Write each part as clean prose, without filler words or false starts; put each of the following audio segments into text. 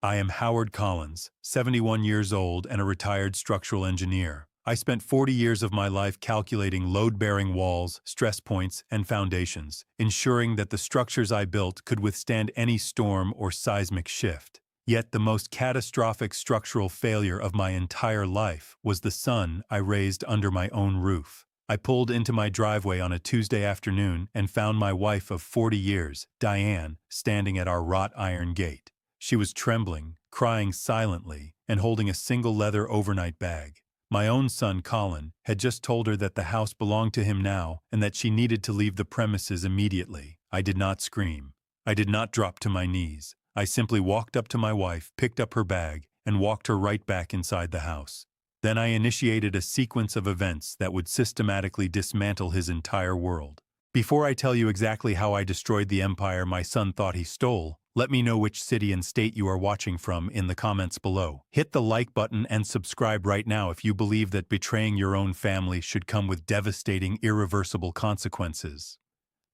I am Howard Collins, 71 years old and a retired structural engineer. I spent 40 years of my life calculating load-bearing walls, stress points, and foundations, ensuring that the structures I built could withstand any storm or seismic shift. Yet the most catastrophic structural failure of my entire life was the son I raised under my own roof. I pulled into my driveway on a Tuesday afternoon and found my wife of 40 years, Diane, standing at our wrought iron gate. She was trembling, crying silently, and holding a single leather overnight bag. My own son, Colin, had just told her that the house belonged to him now and that she needed to leave the premises immediately. I did not scream. I did not drop to my knees. I simply walked up to my wife, picked up her bag, and walked her right back inside the house. Then I initiated a sequence of events that would systematically dismantle his entire world. Before I tell you exactly how I destroyed the empire my son thought he stole, let me know which city and state you are watching from in the comments below. Hit the like button and subscribe right now if you believe that betraying your own family should come with devastating, irreversible consequences.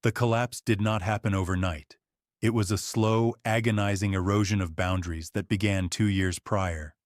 The collapse did not happen overnight. It was a slow, agonizing erosion of boundaries that began 2 years prior.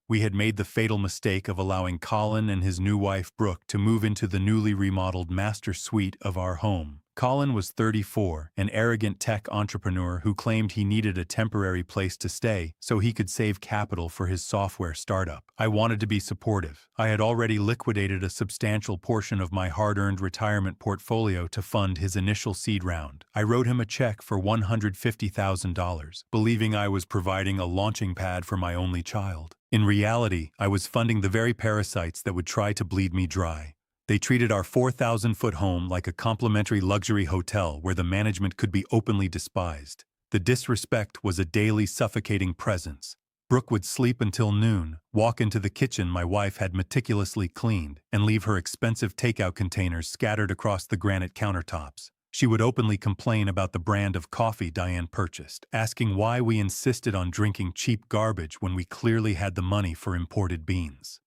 We had made the fatal mistake of allowing Colin and his new wife Brooke to move into the newly remodeled master suite of our home. Colin was 34, an arrogant tech entrepreneur who claimed he needed a temporary place to stay so he could save capital for his software startup. I wanted to be supportive. I had already liquidated a substantial portion of my hard-earned retirement portfolio to fund his initial seed round. I wrote him a check for $150,000, believing I was providing a launching pad for my only child. In reality, I was funding the very parasites that would try to bleed me dry. They treated our 4,000-foot home like a complimentary luxury hotel where the management could be openly despised. The disrespect was a daily suffocating presence. Brooke would sleep until noon, walk into the kitchen my wife had meticulously cleaned, and leave her expensive takeout containers scattered across the granite countertops. She would openly complain about the brand of coffee Diane purchased, asking why we insisted on drinking cheap garbage when we clearly had the money for imported beans.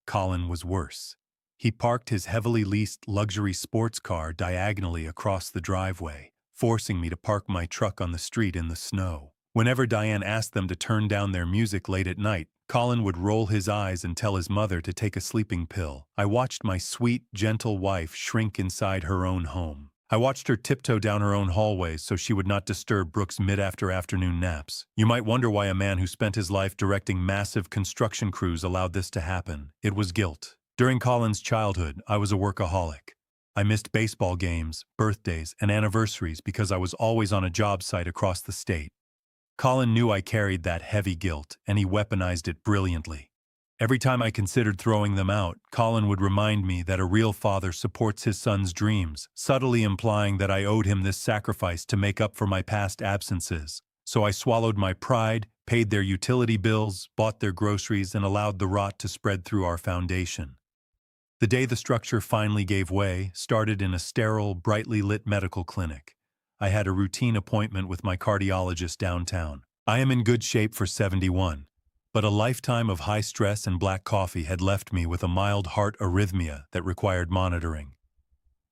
Colin was worse. He parked his heavily leased luxury sports car diagonally across the driveway, forcing me to park my truck on the street in the snow. Whenever Diane asked them to turn down their music late at night, Colin would roll his eyes and tell his mother to take a sleeping pill. I watched my sweet, gentle wife shrink inside her own home. I watched her tiptoe down her own hallways so she would not disturb Brooke's mid-afternoon naps. You might wonder why a man who spent his life directing massive construction crews allowed this to happen. It was guilt. During Colin's childhood, I was a workaholic. I missed baseball games, birthdays, and anniversaries because I was always on a job site across the state. Colin knew I carried that heavy guilt, and he weaponized it brilliantly. Every time I considered throwing them out, Colin would remind me that a real father supports his son's dreams, subtly implying that I owed him this sacrifice to make up for my past absences. So I swallowed my pride, paid their utility bills, bought their groceries, and allowed the rot to spread through our foundation. The day the structure finally gave way started in a sterile, brightly lit medical clinic. I had a routine appointment with my cardiologist downtown. I am in good shape for 71, but a lifetime of high stress and black coffee had left me with a mild heart arrhythmia that required monitoring.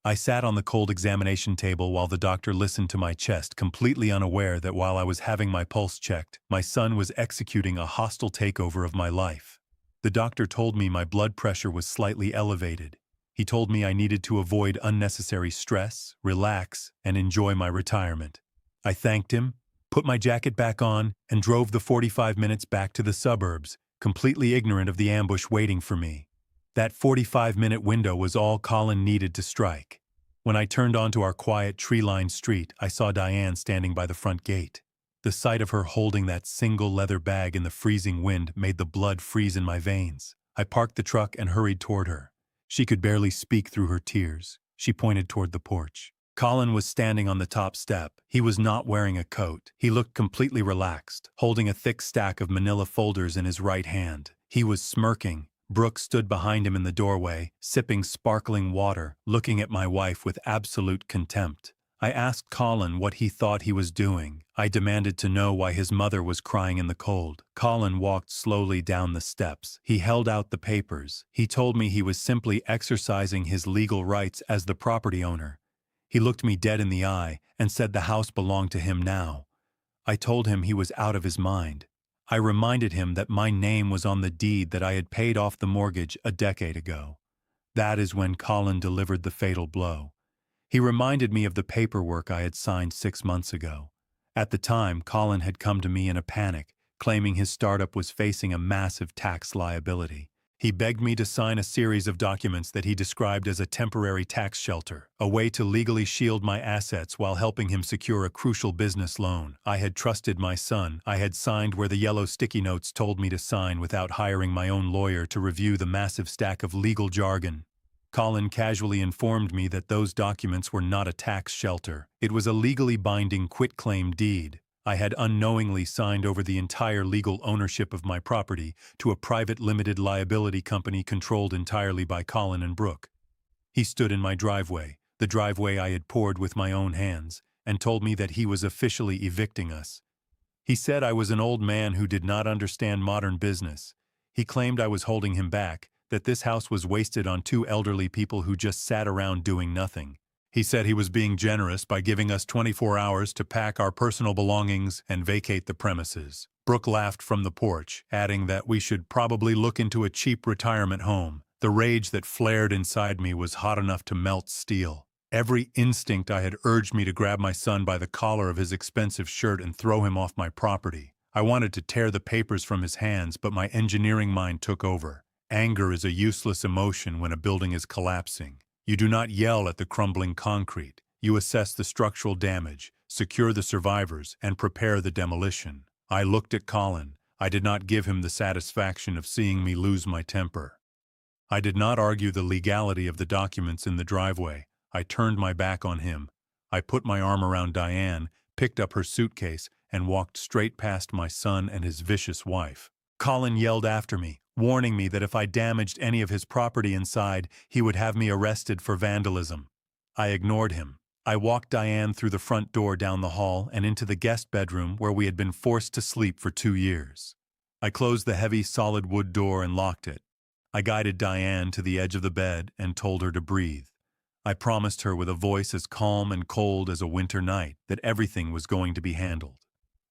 I sat on the cold examination table while the doctor listened to my chest, completely unaware that while I was having my pulse checked, my son was executing a hostile takeover of my life. The doctor told me my blood pressure was slightly elevated. He told me I needed to avoid unnecessary stress, relax, and enjoy my retirement. I thanked him, put my jacket back on, and drove the 45 minutes back to the suburbs, completely ignorant of the ambush waiting for me. That 45-minute window was all Colin needed to strike. When I turned onto our quiet, tree-lined street, I saw Diane standing by the front gate. The sight of her holding that single leather bag in the freezing wind made the blood freeze in my veins. I parked the truck and hurried toward her. She could barely speak through her tears. She pointed toward the porch. Colin was standing on the top step. He was not wearing a coat. He looked completely relaxed, holding a thick stack of manila folders in his right hand. He was smirking. Brooke stood behind him in the doorway, sipping sparkling water, looking at my wife with absolute contempt. I asked Colin what he thought he was doing. I demanded to know why his mother was crying in the cold. Colin walked slowly down the steps. He held out the papers. He told me he was simply exercising his legal rights as the property owner. He looked me dead in the eye and said the house belonged to him now. I told him he was out of his mind. I reminded him that my name was on the deed that I had paid off the mortgage a decade ago. That is when Colin delivered the fatal blow. He reminded me of the paperwork I had signed 6 months ago. At the time, Colin had come to me in a panic, claiming his startup was facing a massive tax liability. He begged me to sign a series of documents that he described as a temporary tax shelter, a way to legally shield my assets while helping him secure a crucial business loan. I had trusted my son. I had signed where the yellow sticky notes told me to sign without hiring my own lawyer to review the massive stack of legal jargon. Colin casually informed me that those documents were not a tax shelter. It was a legally binding quitclaim deed. I had unknowingly signed over the entire legal ownership of my property to a private limited liability company controlled entirely by Colin and Brooke. He stood in my driveway, the driveway I had poured with my own hands, and told me that he was officially evicting us. He said I was an old man who did not understand modern business. He claimed I was holding him back, that this house was wasted on two elderly people who just sat around doing nothing. He said he was being generous by giving us 24 hours to pack our personal belongings and vacate the premises. Brooke laughed from the porch, adding that we should probably look into a cheap retirement home. The rage that flared inside me was hot enough to melt steel. Every instinct I had urged me to grab my son by the collar of his expensive shirt and throw him off my property. I wanted to tear the papers from his hands, but my engineering mind took over. Anger is a useless emotion when a building is collapsing. You do not yell at the crumbling concrete. You assess the structural damage, secure the survivors, and prepare the demolition. I looked at Colin. I did not give him the satisfaction of seeing me lose my temper. I did not argue the legality of the documents in the driveway. I turned my back on him. I put my arm around Diane, picked up her suitcase, and walked straight past my son and his vicious wife. Colin yelled after me, warning me that if I damaged any of his property inside, he would have me arrested for vandalism. I ignored him. I walked Diane through the front door down the hall and into the guest bedroom where we had been forced to sleep for 2 years. I closed the heavy solid wood door and locked it. I guided Diane to the edge of the bed and told her to breathe. I promised her with a voice as calm and cold as a winter night that everything was going to be handled.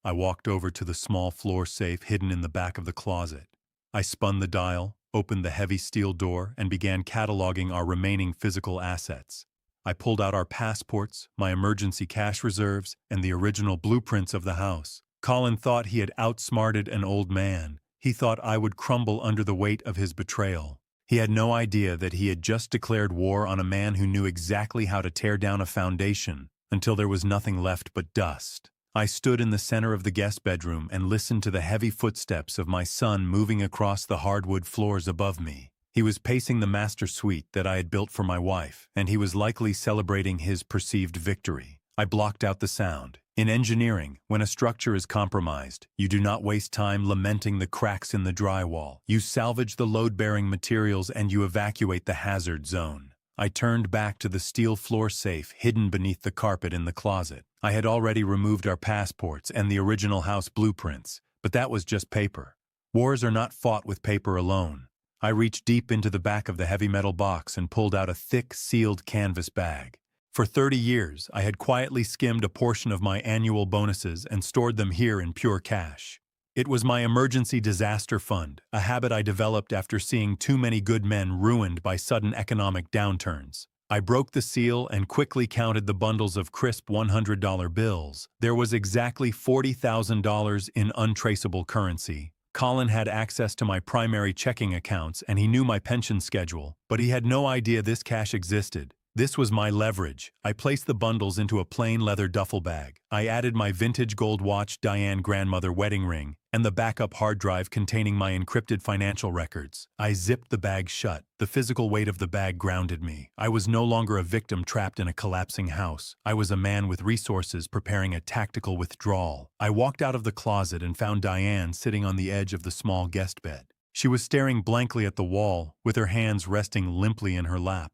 I walked over to the small floor safe hidden in the back of the closet. I spun the dial, opened the heavy steel door, and began cataloging our remaining physical assets. I pulled out our passports, my emergency cash reserves, and the original blueprints of the house. Colin thought he had outsmarted an old man. He thought I would crumble under the weight of his betrayal. He had no idea that he had just declared war on a man who knew exactly how to tear down a foundation until there was nothing left but dust. I stood in the center of the guest bedroom and listened to the heavy footsteps of my son moving across the hardwood floors above me. He was pacing the master suite that I had built for my wife, and he was likely celebrating his perceived victory. I blocked out the sound. In engineering, when a structure is compromised, you do not waste time lamenting the cracks in the drywall. You salvage the load-bearing materials and you evacuate the hazard zone. I turned back to the steel floor safe hidden beneath the carpet in the closet. I had already removed our passports and the original house blueprints, but that was just paper. Wars are not fought with paper alone. I reached deep into the back of the heavy metal box and pulled out a thick, sealed canvas bag. For 30 years, I had quietly skimmed a portion of my annual bonuses and stored them here in pure cash. It was my emergency disaster fund, a habit I developed after seeing too many good men ruined by sudden economic downturns. I broke the seal and quickly counted the bundles of crisp $100 bills. There was exactly $40,000 in untraceable currency. Colin had access to my primary checking accounts and he knew my pension schedule, but he had no idea this cash existed. This was my leverage. I placed the bundles into a plain leather duffel bag. I added my vintage gold watch Diane grandmother wedding ring and the backup hard drive containing my encrypted financial records. I zipped the bag shut. The physical weight of the bag grounded me. I was no longer a victim trapped in a collapsing house. I was a man with resources preparing a tactical withdrawal. I walked out of the closet and found Diane sitting on the edge of the small guest bed. She was staring blankly at the wall, with her hands resting limply in her lap.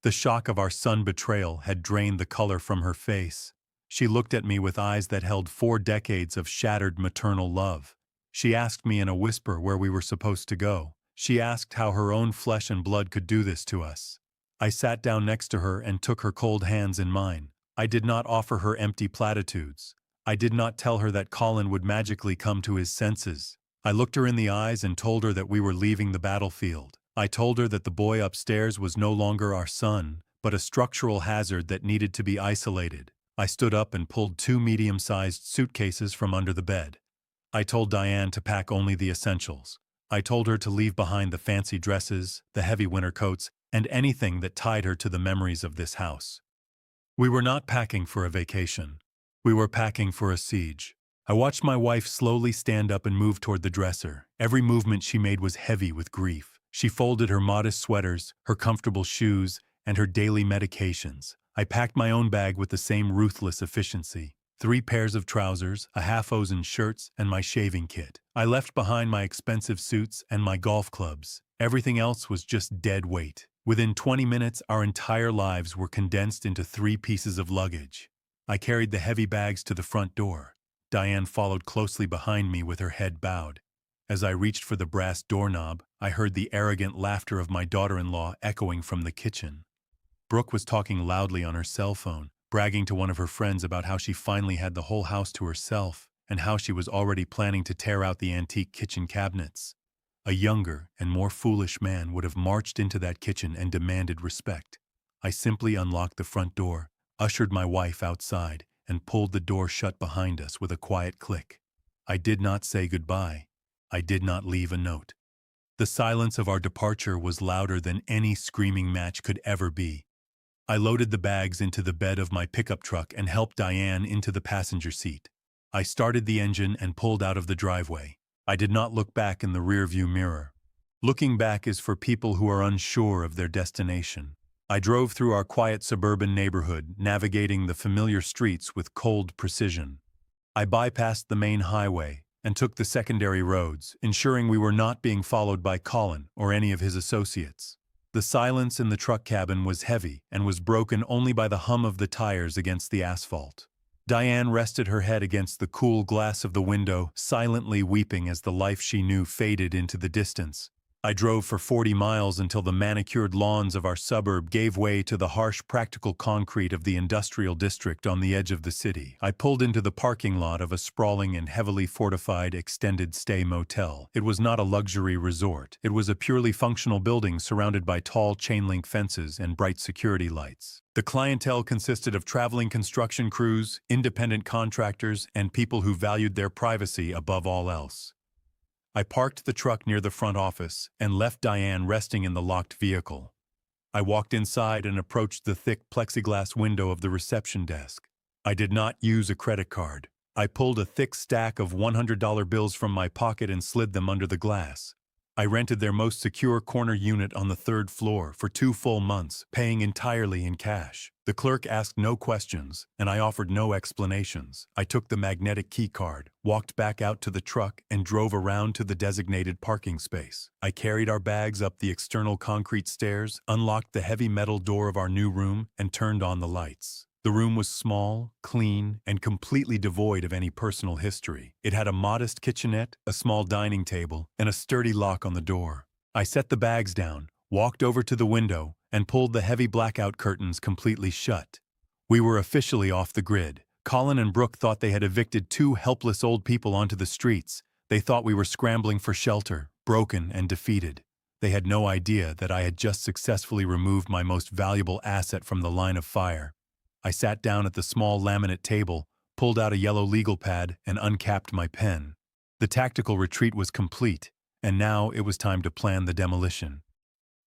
The shock of our son's betrayal had drained the color from her face. She looked at me with eyes that held 4 decades of shattered maternal love. She asked me in a whisper where we were supposed to go. She asked how her own flesh and blood could do this to us. I sat down next to her and took her cold hands in mine. I did not offer her empty platitudes. I did not tell her that Colin would magically come to his senses. I looked her in the eyes and told her that we were leaving the battlefield. I told her that the boy upstairs was no longer our son, but a structural hazard that needed to be isolated. I stood up and pulled 2 medium-sized suitcases from under the bed. I told Diane to pack only the essentials. I told her to leave behind the fancy dresses, the heavy winter coats, and anything that tied her to the memories of this house. We were not packing for a vacation. We were packing for a siege. I watched my wife slowly stand up and move toward the dresser. Every movement she made was heavy with grief. She folded her modest sweaters, her comfortable shoes, and her daily medications. I packed my own bag with the same ruthless efficiency. 3 pairs of trousers, a half-hosen shirts, and my shaving kit. I left behind my expensive suits and my golf clubs. Everything else was just dead weight. Within 20 minutes, our entire lives were condensed into 3 pieces of luggage. I carried the heavy bags to the front door. Diane followed closely behind me with her head bowed. As I reached for the brass doorknob, I heard the arrogant laughter of my daughter-in-law echoing from the kitchen. Brooke was talking loudly on her cell phone, bragging to one of her friends about how she finally had the whole house to herself and how she was already planning to tear out the antique kitchen cabinets. A younger and more foolish man would have marched into that kitchen and demanded respect. I simply unlocked the front door, ushered my wife outside, and pulled the door shut behind us with a quiet click. I did not say goodbye. I did not leave a note. The silence of our departure was louder than any screaming match could ever be. I loaded the bags into the bed of my pickup truck and helped Diane into the passenger seat. I started the engine and pulled out of the driveway. I did not look back in the rearview mirror. Looking back is for people who are unsure of their destination. I drove through our quiet suburban neighborhood, navigating the familiar streets with cold precision. I bypassed the main highway and took the secondary roads, ensuring we were not being followed by Colin or any of his associates. The silence in the truck cabin was heavy and was broken only by the hum of the tires against the asphalt. Diane rested her head against the cool glass of the window, silently weeping as the life she knew faded into the distance. I drove for 40 miles until the manicured lawns of our suburb gave way to the harsh practical concrete of the industrial district on the edge of the city. I pulled into the parking lot of a sprawling and heavily fortified extended-stay motel. It was not a luxury resort. It was a purely functional building surrounded by tall chain-link fences and bright security lights. The clientele consisted of traveling construction crews, independent contractors, and people who valued their privacy above all else. I parked the truck near the front office and left Diane resting in the locked vehicle. I walked inside and approached the thick plexiglass window of the reception desk. I did not use a credit card. I pulled a thick stack of $100 bills from my pocket and slid them under the glass. I rented their most secure corner unit on the 3rd floor for 2 full months, paying entirely in cash. The clerk asked no questions, and I offered no explanations. I took the magnetic key card, walked back out to the truck, and drove around to the designated parking space. I carried our bags up the external concrete stairs, unlocked the heavy metal door of our new room, and turned on the lights. The room was small, clean, and completely devoid of any personal history. It had a modest kitchenette, a small dining table, and a sturdy lock on the door. I set the bags down, walked over to the window, and pulled the heavy blackout curtains completely shut. We were officially off the grid. Colin and Brooke thought they had evicted 2 helpless old people onto the streets. They thought we were scrambling for shelter, broken and defeated. They had no idea that I had just successfully removed my most valuable asset from the line of fire. I sat down at the small laminate table, pulled out a yellow legal pad, and uncapped my pen. The tactical retreat was complete, and now it was time to plan the demolition.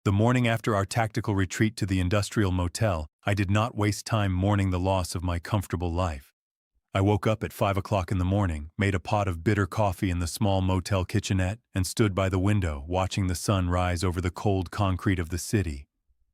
The morning after our tactical retreat to the industrial motel, I did not waste time mourning the loss of my comfortable life. I woke up at 5 o'clock in the morning, made a pot of bitter coffee in the small motel kitchenette, and stood by the window watching the sun rise over the cold concrete of the city.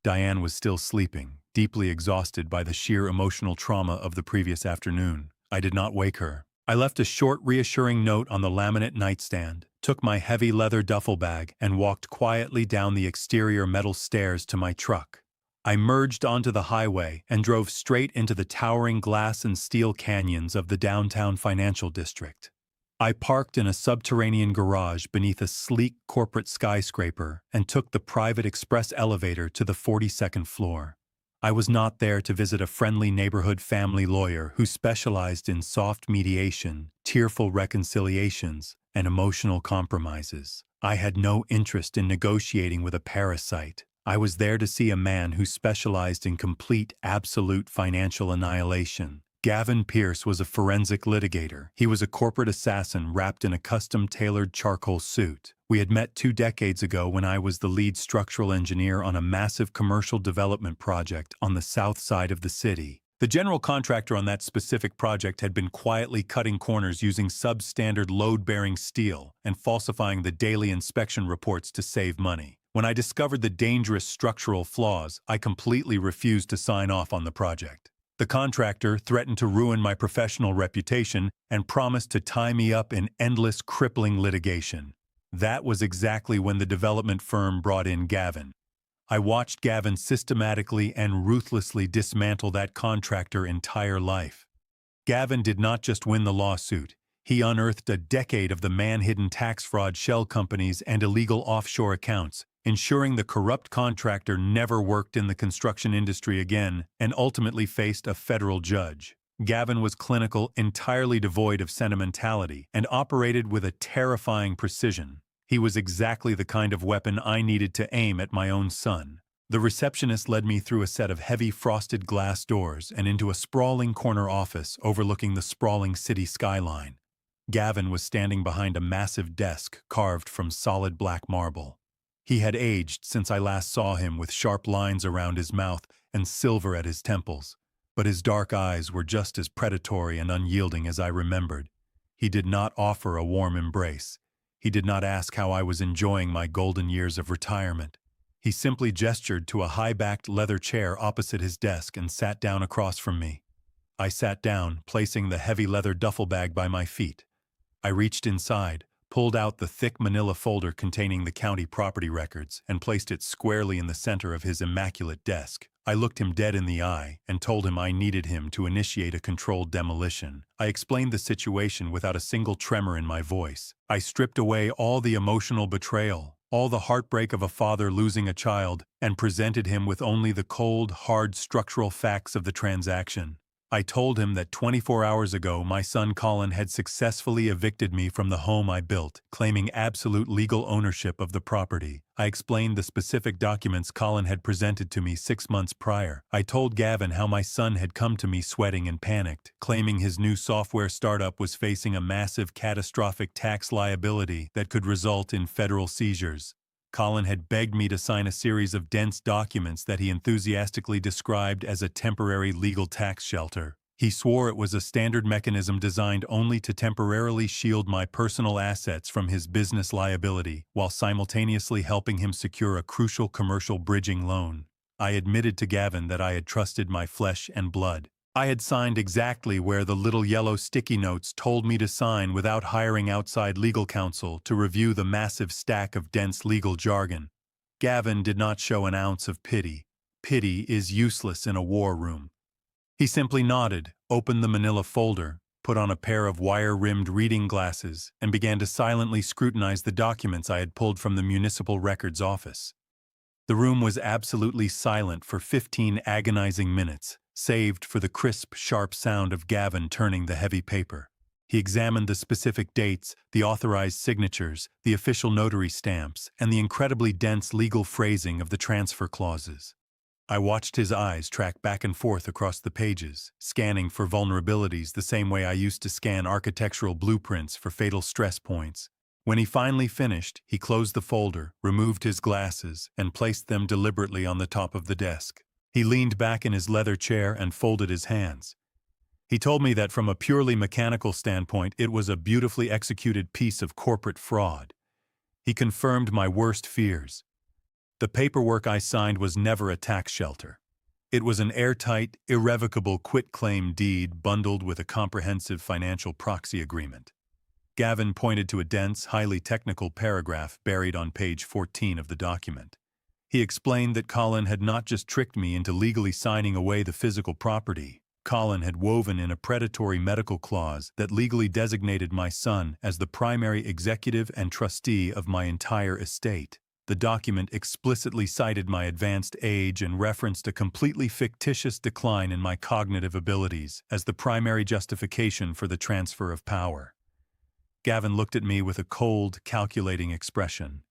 Diane was still sleeping, deeply exhausted by the sheer emotional trauma of the previous afternoon. I did not wake her. I left a short, reassuring note on the laminate nightstand, took my heavy leather duffel bag, and walked quietly down the exterior metal stairs to my truck. I merged onto the highway and drove straight into the towering glass and steel canyons of the downtown financial district. I parked in a subterranean garage beneath a sleek corporate skyscraper and took the private express elevator to the 42nd floor. I was not there to visit a friendly neighborhood family lawyer who specialized in soft mediation, tearful reconciliations, and emotional compromises. I had no interest in negotiating with a parasite. I was there to see a man who specialized in complete, absolute financial annihilation. Gavin Pierce was a forensic litigator. He was a corporate assassin wrapped in a custom-tailored charcoal suit. We had met 2 decades ago when I was the lead structural engineer on a massive commercial development project on the south side of the city. The general contractor on that specific project had been quietly cutting corners using substandard load-bearing steel and falsifying the daily inspection reports to save money. When I discovered the dangerous structural flaws, I completely refused to sign off on the project. The contractor threatened to ruin my professional reputation and promised to tie me up in endless, crippling litigation. That was exactly when the development firm brought in Gavin. I watched Gavin systematically and ruthlessly dismantle that contractor's entire life. Gavin did not just win the lawsuit. He unearthed a decade of the man-hidden tax fraud shell companies and illegal offshore accounts, ensuring the corrupt contractor never worked in the construction industry again and ultimately faced a federal judge. Gavin was clinical, entirely devoid of sentimentality, and operated with a terrifying precision. He was exactly the kind of weapon I needed to aim at my own son. The receptionist led me through a set of heavy frosted glass doors and into a sprawling corner office overlooking the sprawling city skyline. Gavin was standing behind a massive desk carved from solid black marble. He had aged since I last saw him, with sharp lines around his mouth and silver at his temples. But his dark eyes were just as predatory and unyielding as I remembered. He did not offer a warm embrace. He did not ask how I was enjoying my golden years of retirement. He simply gestured to a high-backed leather chair opposite his desk and sat down across from me. I sat down, placing the heavy leather duffel bag by my feet. I reached inside, pulled out the thick manila folder containing the county property records, and placed it squarely in the center of his immaculate desk. I looked him dead in the eye and told him I needed him to initiate a controlled demolition. I explained the situation without a single tremor in my voice. I stripped away all the emotional betrayal, all the heartbreak of a father losing a child, and presented him with only the cold, hard structural facts of the transaction. I told him that 24 hours ago my son Colin had successfully evicted me from the home I built, claiming absolute legal ownership of the property. I explained the specific documents Colin had presented to me 6 months prior. I told Gavin how my son had come to me sweating and panicked, claiming his new software startup was facing a massive catastrophic tax liability that could result in federal seizures. Colin had begged me to sign a series of dense documents that he enthusiastically described as a temporary legal tax shelter. He swore it was a standard mechanism designed only to temporarily shield my personal assets from his business liability, while simultaneously helping him secure a crucial commercial bridging loan. I admitted to Gavin that I had trusted my flesh and blood. I had signed exactly where the little yellow sticky notes told me to sign without hiring outside legal counsel to review the massive stack of dense legal jargon. Gavin did not show an ounce of pity. Pity is useless in a war room. He simply nodded, opened the manila folder, put on a pair of wire-rimmed reading glasses, and began to silently scrutinize the documents I had pulled from the municipal records office. The room was absolutely silent for 15 agonizing minutes, saved for the crisp, sharp sound of Gavin turning the heavy paper. He examined the specific dates, the authorized signatures, the official notary stamps, and the incredibly dense legal phrasing of the transfer clauses. I watched his eyes track back and forth across the pages, scanning for vulnerabilities the same way I used to scan architectural blueprints for fatal stress points. When he finally finished, he closed the folder, removed his glasses, and placed them deliberately on the top of the desk. He leaned back in his leather chair and folded his hands. He told me that from a purely mechanical standpoint, it was a beautifully executed piece of corporate fraud. He confirmed my worst fears. The paperwork I signed was never a tax shelter. It was an airtight, irrevocable quitclaim deed bundled with a comprehensive financial proxy agreement. Gavin pointed to a dense, highly technical paragraph buried on page 14 of the document. He explained that Colin had not just tricked me into legally signing away the physical property. Colin had woven in a predatory medical clause that legally designated my son as the primary executive and trustee of my entire estate. The document explicitly cited my advanced age and referenced a completely fictitious decline in my cognitive abilities as the primary justification for the transfer of power. Gavin looked at me with a cold, calculating expression.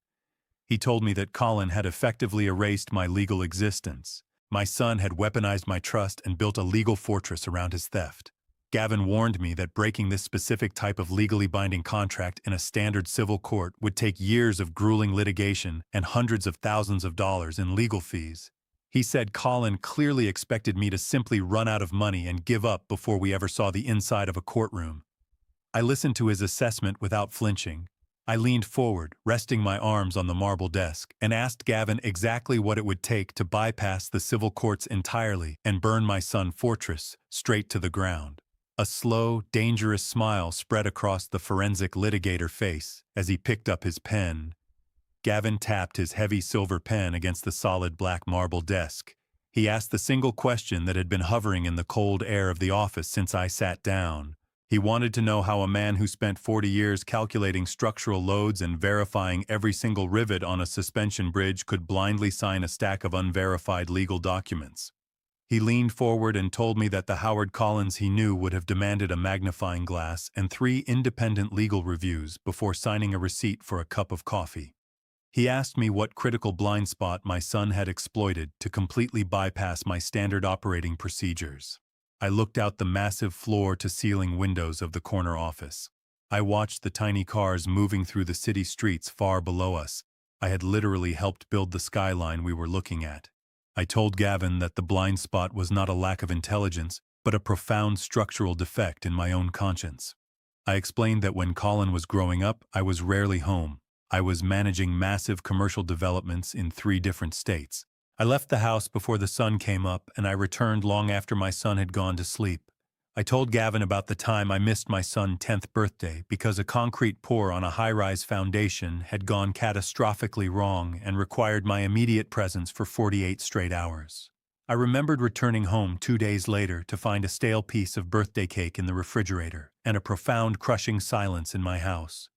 He told me that Colin had effectively erased my legal existence. My son had weaponized my trust and built a legal fortress around his theft. Gavin warned me that breaking this specific type of legally binding contract in a standard civil court would take years of grueling litigation and hundreds of thousands of dollars in legal fees. He said Colin clearly expected me to simply run out of money and give up before we ever saw the inside of a courtroom. I listened to his assessment without flinching. I leaned forward, resting my arms on the marble desk, and asked Gavin exactly what it would take to bypass the civil courts entirely and burn my son's fortress straight to the ground. A slow, dangerous smile spread across the forensic litigator face as he picked up his pen. Gavin tapped his heavy silver pen against the solid black marble desk. He asked the single question that had been hovering in the cold air of the office since I sat down. He wanted to know how a man who spent 40 years calculating structural loads and verifying every single rivet on a suspension bridge could blindly sign a stack of unverified legal documents. He leaned forward and told me that the Howard Collins he knew would have demanded a magnifying glass and 3 independent legal reviews before signing a receipt for a cup of coffee. He asked me what critical blind spot my son had exploited to completely bypass my standard operating procedures. I looked out the massive floor-to-ceiling windows of the corner office. I watched the tiny cars moving through the city streets far below us. I had literally helped build the skyline we were looking at. I told Gavin that the blind spot was not a lack of intelligence, but a profound structural defect in my own conscience. I explained that when Colin was growing up, I was rarely home. I was managing massive commercial developments in 3 different states. I left the house before the sun came up, and I returned long after my son had gone to sleep. I told Gavin about the time I missed my son's 10th birthday because a concrete pour on a high-rise foundation had gone catastrophically wrong and required my immediate presence for 48 straight hours. I remembered returning home 2 days later to find a stale piece of birthday cake in the refrigerator and a profound, crushing silence in my house.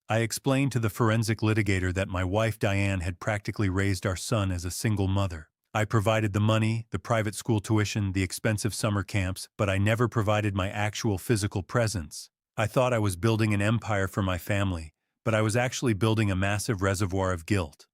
I explained to the forensic litigator that my wife Diane had practically raised our son as a single mother. I provided the money, the private school tuition, the expensive summer camps, but I never provided my actual physical presence. I thought I was building an empire for my family, but I was actually building a massive reservoir of guilt.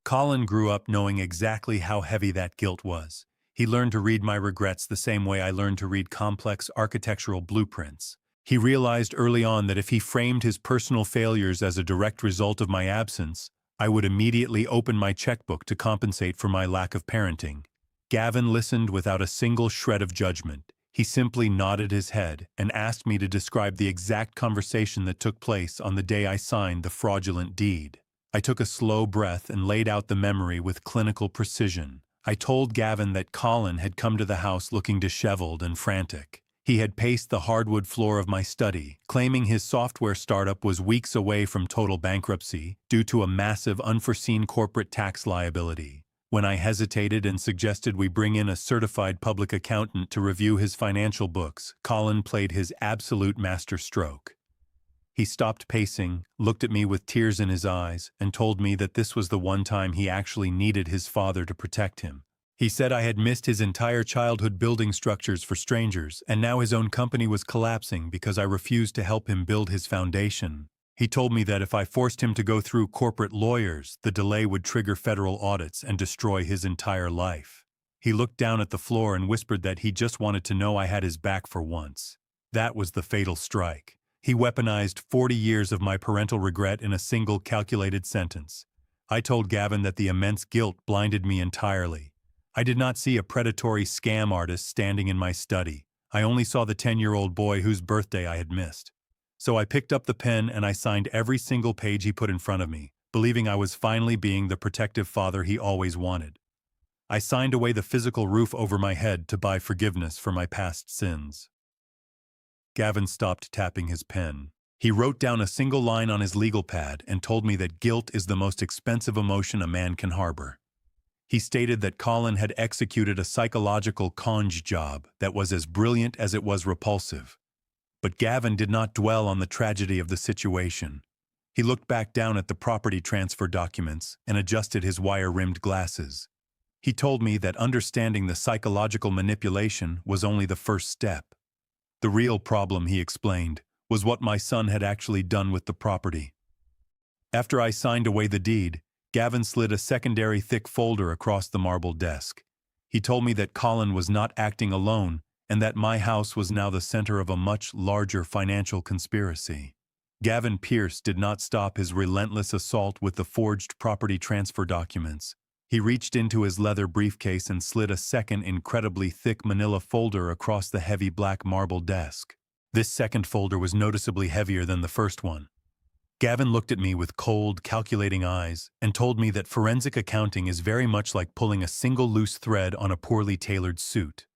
Colin grew up knowing exactly how heavy that guilt was. He learned to read my regrets the same way I learned to read complex architectural blueprints. He realized early on that if he framed his personal failures as a direct result of my absence, I would immediately open my checkbook to compensate for my lack of parenting. Gavin listened without a single shred of judgment. He simply nodded his head and asked me to describe the exact conversation that took place on the day I signed the fraudulent deed. I took a slow breath and laid out the memory with clinical precision. I told Gavin that Colin had come to the house looking disheveled and frantic. He had paced the hardwood floor of my study, claiming his software startup was weeks away from total bankruptcy due to a massive unforeseen corporate tax liability. When I hesitated and suggested we bring in a certified public accountant to review his financial books, Colin played his absolute masterstroke. He stopped pacing, looked at me with tears in his eyes, and told me that this was the one time he actually needed his father to protect him. He said I had missed his entire childhood building structures for strangers, and now his own company was collapsing because I refused to help him build his foundation. He told me that if I forced him to go through corporate lawyers, the delay would trigger federal audits and destroy his entire life. He looked down at the floor and whispered that he just wanted to know I had his back for once. That was the fatal strike. He weaponized 40 years of my parental regret in a single calculated sentence. I told Gavin that the immense guilt blinded me entirely. I did not see a predatory scam artist standing in my study. I only saw the 10-year-old boy whose birthday I had missed. So I picked up the pen and I signed every single page he put in front of me, believing I was finally being the protective father he always wanted. I signed away the physical roof over my head to buy forgiveness for my past sins. Gavin stopped tapping his pen. He wrote down a single line on his legal pad and told me that guilt is the most expensive emotion a man can harbor. He stated that Colin had executed a psychological conge job that was as brilliant as it was repulsive. But Gavin did not dwell on the tragedy of the situation. He looked back down at the property transfer documents and adjusted his wire-rimmed glasses. He told me that understanding the psychological manipulation was only the first step. The real problem, he explained, was what my son had actually done with the property. After I signed away the deed, Gavin slid a secondary thick folder across the marble desk. He told me that Colin was not acting alone and that my house was now the center of a much larger financial conspiracy. Gavin Pierce did not stop his relentless assault with the forged property transfer documents. He reached into his leather briefcase and slid a second incredibly thick manila folder across the heavy black marble desk. This second folder was noticeably heavier than the first one. Gavin looked at me with cold, calculating eyes and told me that forensic accounting is very much like pulling a single loose thread on a poorly tailored suit.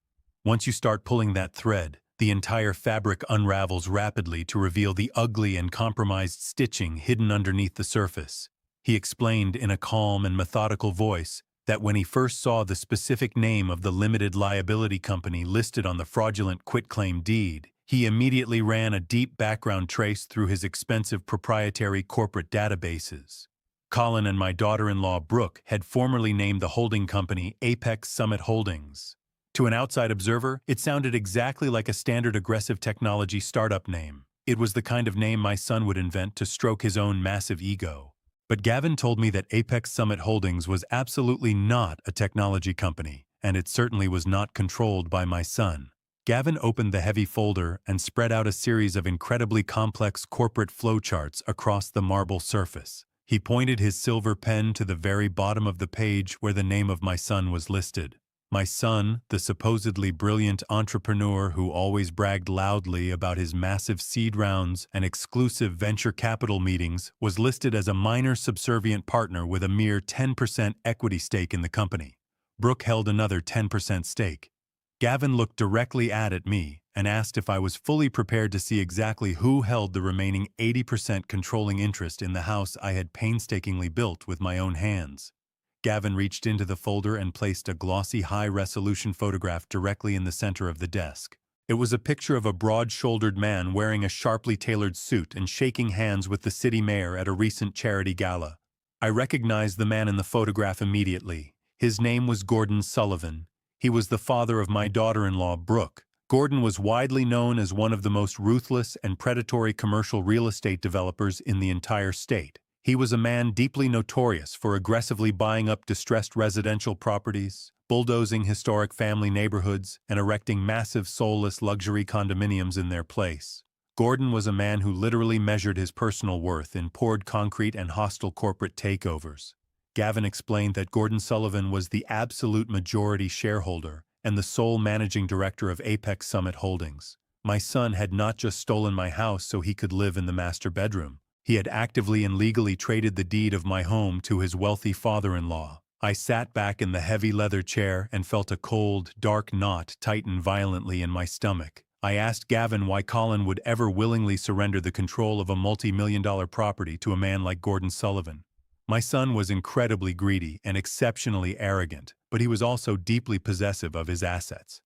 Once you start pulling that thread, the entire fabric unravels rapidly to reveal the ugly and compromised stitching hidden underneath the surface. He explained in a calm and methodical voice that when he first saw the specific name of the limited liability company listed on the fraudulent quitclaim deed, he immediately ran a deep background trace through his expensive proprietary corporate databases. Colin and my daughter-in-law Brooke had formerly named the holding company Apex Summit Holdings. To an outside observer, it sounded exactly like a standard aggressive technology startup name. It was the kind of name my son would invent to stroke his own massive ego. But Gavin told me that Apex Summit Holdings was absolutely not a technology company, and it certainly was not controlled by my son. Gavin opened the heavy folder and spread out a series of incredibly complex corporate flowcharts across the marble surface. He pointed his silver pen to the very bottom of the page where the name of my son was listed. My son, the supposedly brilliant entrepreneur who always bragged loudly about his massive seed rounds and exclusive venture capital meetings, was listed as a minor subservient partner with a mere 10% equity stake in the company. Brooke held another 10% stake. Gavin looked directly at me and asked if I was fully prepared to see exactly who held the remaining 80% controlling interest in the house I had painstakingly built with my own hands. Gavin reached into the folder and placed a glossy high-resolution photograph directly in the center of the desk. It was a picture of a broad-shouldered man wearing a sharply tailored suit and shaking hands with the city mayor at a recent charity gala. I recognized the man in the photograph immediately. His name was Gordon Sullivan. He was the father of my daughter-in-law, Brooke. Gordon was widely known as one of the most ruthless and predatory commercial real estate developers in the entire state. He was a man deeply notorious for aggressively buying up distressed residential properties, bulldozing historic family neighborhoods, and erecting massive soulless luxury condominiums in their place. Gordon was a man who literally measured his personal worth in poured concrete and hostile corporate takeovers. Gavin explained that Gordon Sullivan was the absolute majority shareholder and the sole managing director of Apex Summit Holdings. My son had not just stolen my house so he could live in the master bedroom. He had actively and legally traded the deed of my home to his wealthy father-in-law. I sat back in the heavy leather chair and felt a cold, dark knot tighten violently in my stomach. I asked Gavin why Colin would ever willingly surrender the control of a multi-million-dollar property to a man like Gordon Sullivan. My son was incredibly greedy and exceptionally arrogant, but he was also deeply possessive of his assets.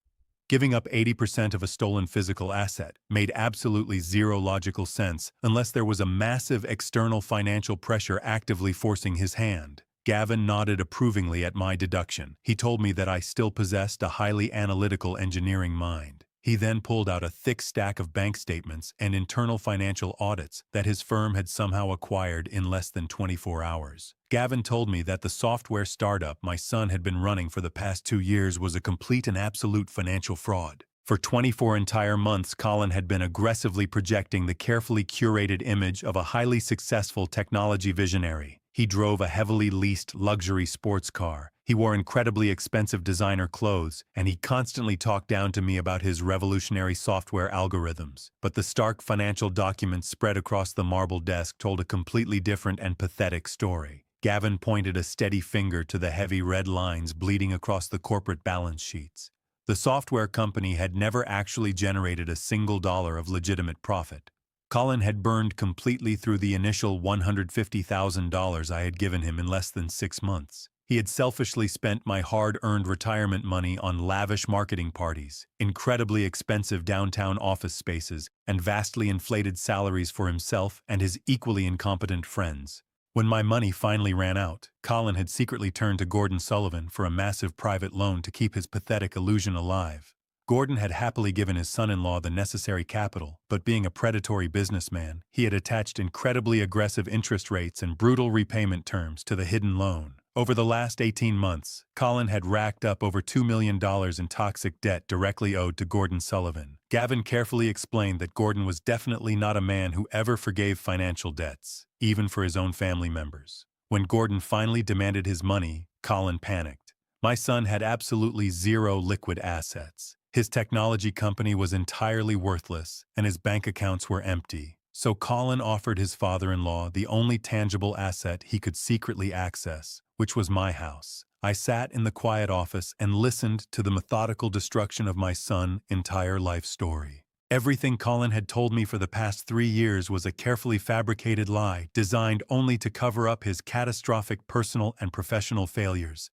Giving up 80% of a stolen physical asset made absolutely zero logical sense unless there was a massive external financial pressure actively forcing his hand. Gavin nodded approvingly at my deduction. He told me that I still possessed a highly analytical engineering mind. He then pulled out a thick stack of bank statements and internal financial audits that his firm had somehow acquired in less than 24 hours. Gavin told me that the software startup my son had been running for the past 2 years was a complete and absolute financial fraud. For 24 entire months, Colin had been aggressively projecting the carefully curated image of a highly successful technology visionary. He drove a heavily leased luxury sports car. He wore incredibly expensive designer clothes, and he constantly talked down to me about his revolutionary software algorithms. But the stark financial documents spread across the marble desk told a completely different and pathetic story. Gavin pointed a steady finger to the heavy red lines bleeding across the corporate balance sheets. The software company had never actually generated a single dollar of legitimate profit. Colin had burned completely through the initial $150,000 I had given him in less than 6 months. He had selfishly spent my hard-earned retirement money on lavish marketing parties, incredibly expensive downtown office spaces, and vastly inflated salaries for himself and his equally incompetent friends. When my money finally ran out, Colin had secretly turned to Gordon Sullivan for a massive private loan to keep his pathetic illusion alive. Gordon had happily given his son-in-law the necessary capital, but being a predatory businessman, he had attached incredibly aggressive interest rates and brutal repayment terms to the hidden loan. Over the last 18 months, Colin had racked up over $2 million in toxic debt directly owed to Gordon Sullivan. Gavin carefully explained that Gordon was definitely not a man who ever forgave financial debts, even for his own family members. When Gordon finally demanded his money, Colin panicked. My son had absolutely zero liquid assets. His technology company was entirely worthless, and his bank accounts were empty. So Colin offered his father-in-law the only tangible asset he could secretly access, which was my house. I sat in the quiet office and listened to the methodical destruction of my son's entire life story. Everything Colin had told me for the past 3 years was a carefully fabricated lie designed only to cover up his catastrophic personal and professional failures.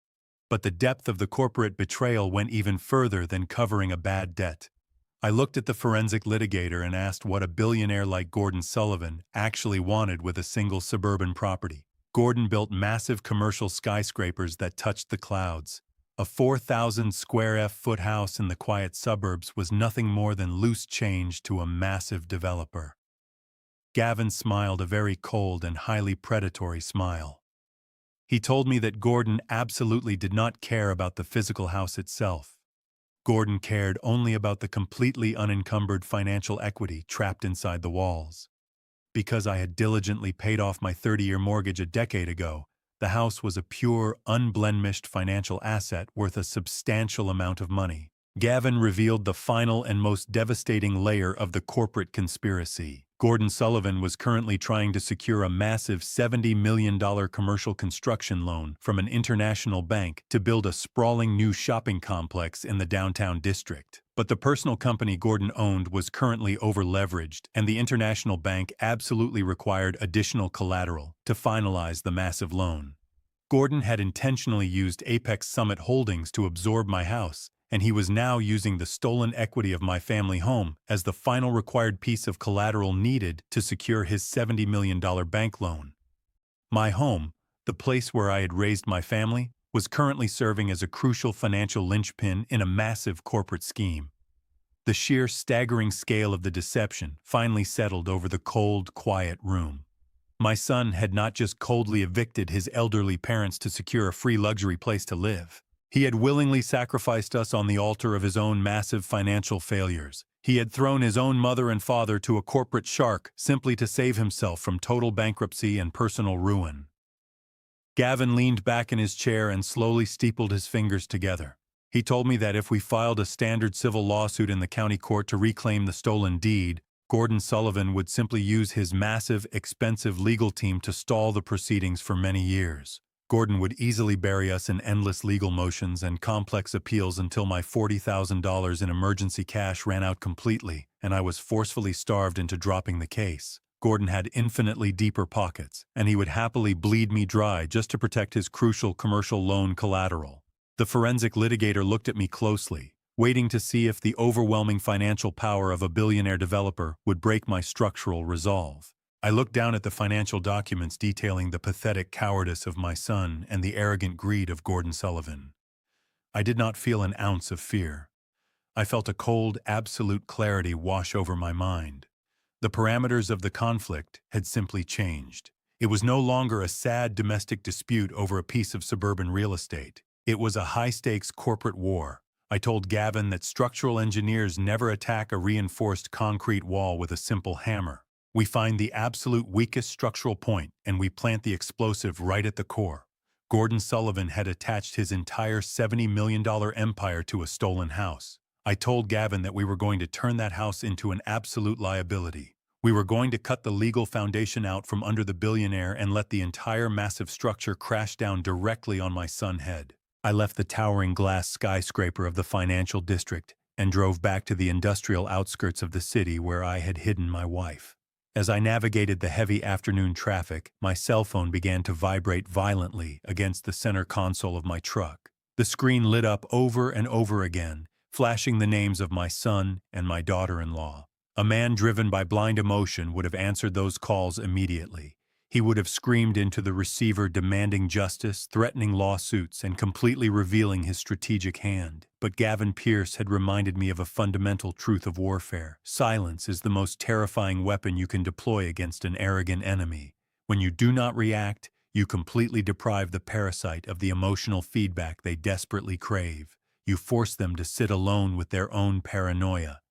But the depth of the corporate betrayal went even further than covering a bad debt. I looked at the forensic litigator and asked what a billionaire like Gordon Sullivan actually wanted with a single suburban property. Gordon built massive commercial skyscrapers that touched the clouds. A 4,000 square foot house in the quiet suburbs was nothing more than loose change to a massive developer. Gavin smiled a very cold and highly predatory smile. He told me that Gordon absolutely did not care about the physical house itself. Gordon cared only about the completely unencumbered financial equity trapped inside the walls. Because I had diligently paid off my 30-year mortgage a decade ago, the house was a pure, unblemished financial asset worth a substantial amount of money. Gavin revealed the final and most devastating layer of the corporate conspiracy. Gordon Sullivan was currently trying to secure a massive $70 million commercial construction loan from an international bank to build a sprawling new shopping complex in the downtown district. But the personal company Gordon owned was currently over-leveraged, and the international bank absolutely required additional collateral to finalize the massive loan. Gordon had intentionally used Apex Summit Holdings to absorb my house, and he was now using the stolen equity of my family home as the final required piece of collateral needed to secure his $70 million bank loan. My home, the place where I had raised my family, was currently serving as a crucial financial linchpin in a massive corporate scheme. The sheer staggering scale of the deception finally settled over the cold, quiet room. My son had not just coldly evicted his elderly parents to secure a free luxury place to live. He had willingly sacrificed us on the altar of his own massive financial failures. He had thrown his own mother and father to a corporate shark simply to save himself from total bankruptcy and personal ruin. Gavin leaned back in his chair and slowly steepled his fingers together. He told me that if we filed a standard civil lawsuit in the county court to reclaim the stolen deed, Gordon Sullivan would simply use his massive, expensive legal team to stall the proceedings for many years. Gordon would easily bury us in endless legal motions and complex appeals until my $40,000 in emergency cash ran out completely, and I was forcefully starved into dropping the case. Gordon had infinitely deeper pockets, and he would happily bleed me dry just to protect his crucial commercial loan collateral. The forensic litigator looked at me closely, waiting to see if the overwhelming financial power of a billionaire developer would break my structural resolve. I looked down at the financial documents detailing the pathetic cowardice of my son and the arrogant greed of Gordon Sullivan. I did not feel an ounce of fear. I felt a cold, absolute clarity wash over my mind. The parameters of the conflict had simply changed. It was no longer a sad domestic dispute over a piece of suburban real estate. It was a high-stakes corporate war. I told Gavin that structural engineers never attack a reinforced concrete wall with a simple hammer. We find the absolute weakest structural point, and we plant the explosive right at the core. Gordon Sullivan had attached his entire $70 million empire to a stolen house. I told Gavin that we were going to turn that house into an absolute liability. We were going to cut the legal foundation out from under the billionaire and let the entire massive structure crash down directly on my son's head. I left the towering glass skyscraper of the financial district and drove back to the industrial outskirts of the city where I had hidden my wife. As I navigated the heavy afternoon traffic, my cell phone began to vibrate violently against the center console of my truck. The screen lit up over and over again, flashing the names of my son and my daughter-in-law. A man driven by blind emotion would have answered those calls immediately. He would have screamed into the receiver demanding justice, threatening lawsuits, and completely revealing his strategic hand. But Gavin Pierce had reminded me of a fundamental truth of warfare. Silence is the most terrifying weapon you can deploy against an arrogant enemy. When you do not react, you completely deprive the parasite of the emotional feedback they desperately crave. You force them to sit alone with their own paranoia.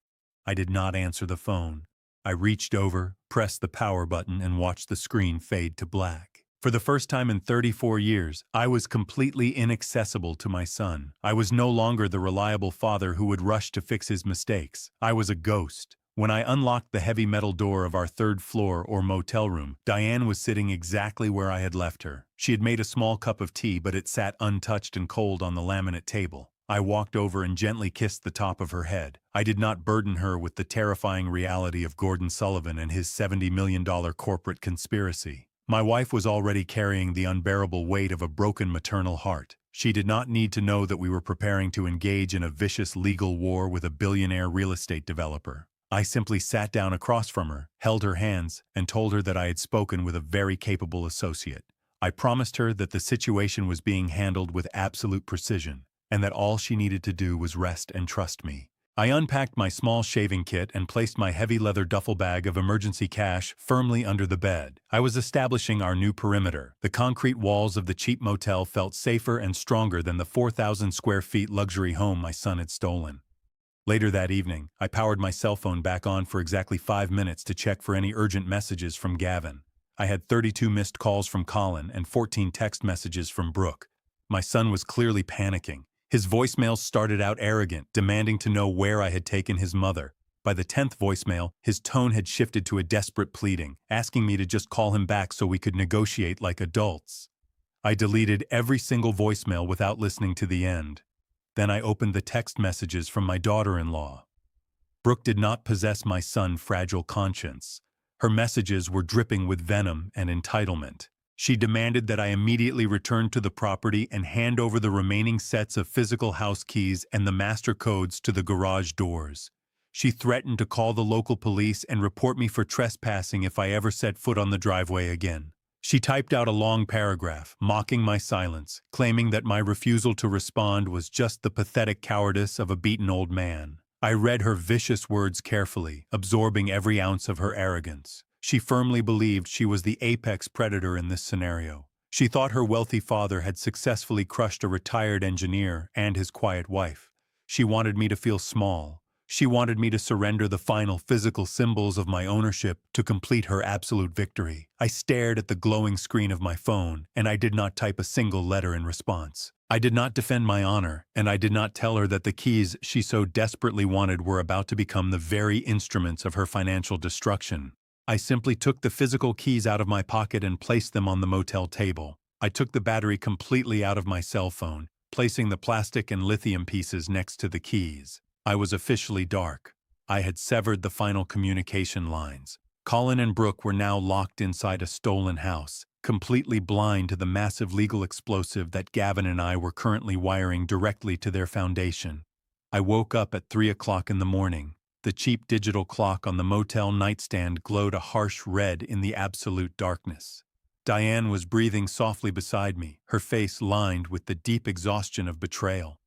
I did not answer the phone. I reached over, pressed the power button, and watched the screen fade to black. For the first time in 34 years, I was completely inaccessible to my son. I was no longer the reliable father who would rush to fix his mistakes. I was a ghost. When I unlocked the heavy metal door of our third floor or motel room, Diane was sitting exactly where I had left her. She had made a small cup of tea, but it sat untouched and cold on the laminate table. I walked over and gently kissed the top of her head. I did not burden her with the terrifying reality of Gordon Sullivan and his $70 million corporate conspiracy. My wife was already carrying the unbearable weight of a broken maternal heart. She did not need to know that we were preparing to engage in a vicious legal war with a billionaire real estate developer. I simply sat down across from her, held her hands, and told her that I had spoken with a very capable associate. I promised her that the situation was being handled with absolute precision, and that all she needed to do was rest and trust me. I unpacked my small shaving kit and placed my heavy leather duffel bag of emergency cash firmly under the bed. I was establishing our new perimeter. The concrete walls of the cheap motel felt safer and stronger than the 4,000 square feet luxury home my son had stolen. Later that evening, I powered my cell phone back on for exactly 5 minutes to check for any urgent messages from Gavin. I had 32 missed calls from Colin and 14 text messages from Brooke. My son was clearly panicking. His voicemails started out arrogant, demanding to know where I had taken his mother. By the 10th voicemail, his tone had shifted to a desperate pleading, asking me to just call him back so we could negotiate like adults. I deleted every single voicemail without listening to the end. Then I opened the text messages from my daughter-in-law. Brooke did not possess my son's fragile conscience. Her messages were dripping with venom and entitlement. She demanded that I immediately return to the property and hand over the remaining sets of physical house keys and the master codes to the garage doors. She threatened to call the local police and report me for trespassing if I ever set foot on the driveway again. She typed out a long paragraph, mocking my silence, claiming that my refusal to respond was just the pathetic cowardice of a beaten old man. I read her vicious words carefully, absorbing every ounce of her arrogance. She firmly believed she was the apex predator in this scenario. She thought her wealthy father had successfully crushed a retired engineer and his quiet wife. She wanted me to feel small. She wanted me to surrender the final physical symbols of my ownership to complete her absolute victory. I stared at the glowing screen of my phone, and I did not type a single letter in response. I did not defend my honor, and I did not tell her that the keys she so desperately wanted were about to become the very instruments of her financial destruction. I simply took the physical keys out of my pocket and placed them on the motel table. I took the battery completely out of my cell phone, placing the plastic and lithium pieces next to the keys. I was officially dark. I had severed the final communication lines. Colin and Brooke were now locked inside a stolen house, completely blind to the massive legal explosive that Gavin and I were currently wiring directly to their foundation. I woke up at 3 o'clock in the morning. The cheap digital clock on the motel nightstand glowed a harsh red in the absolute darkness. Diane was breathing softly beside me, her face lined with the deep exhaustion of betrayal.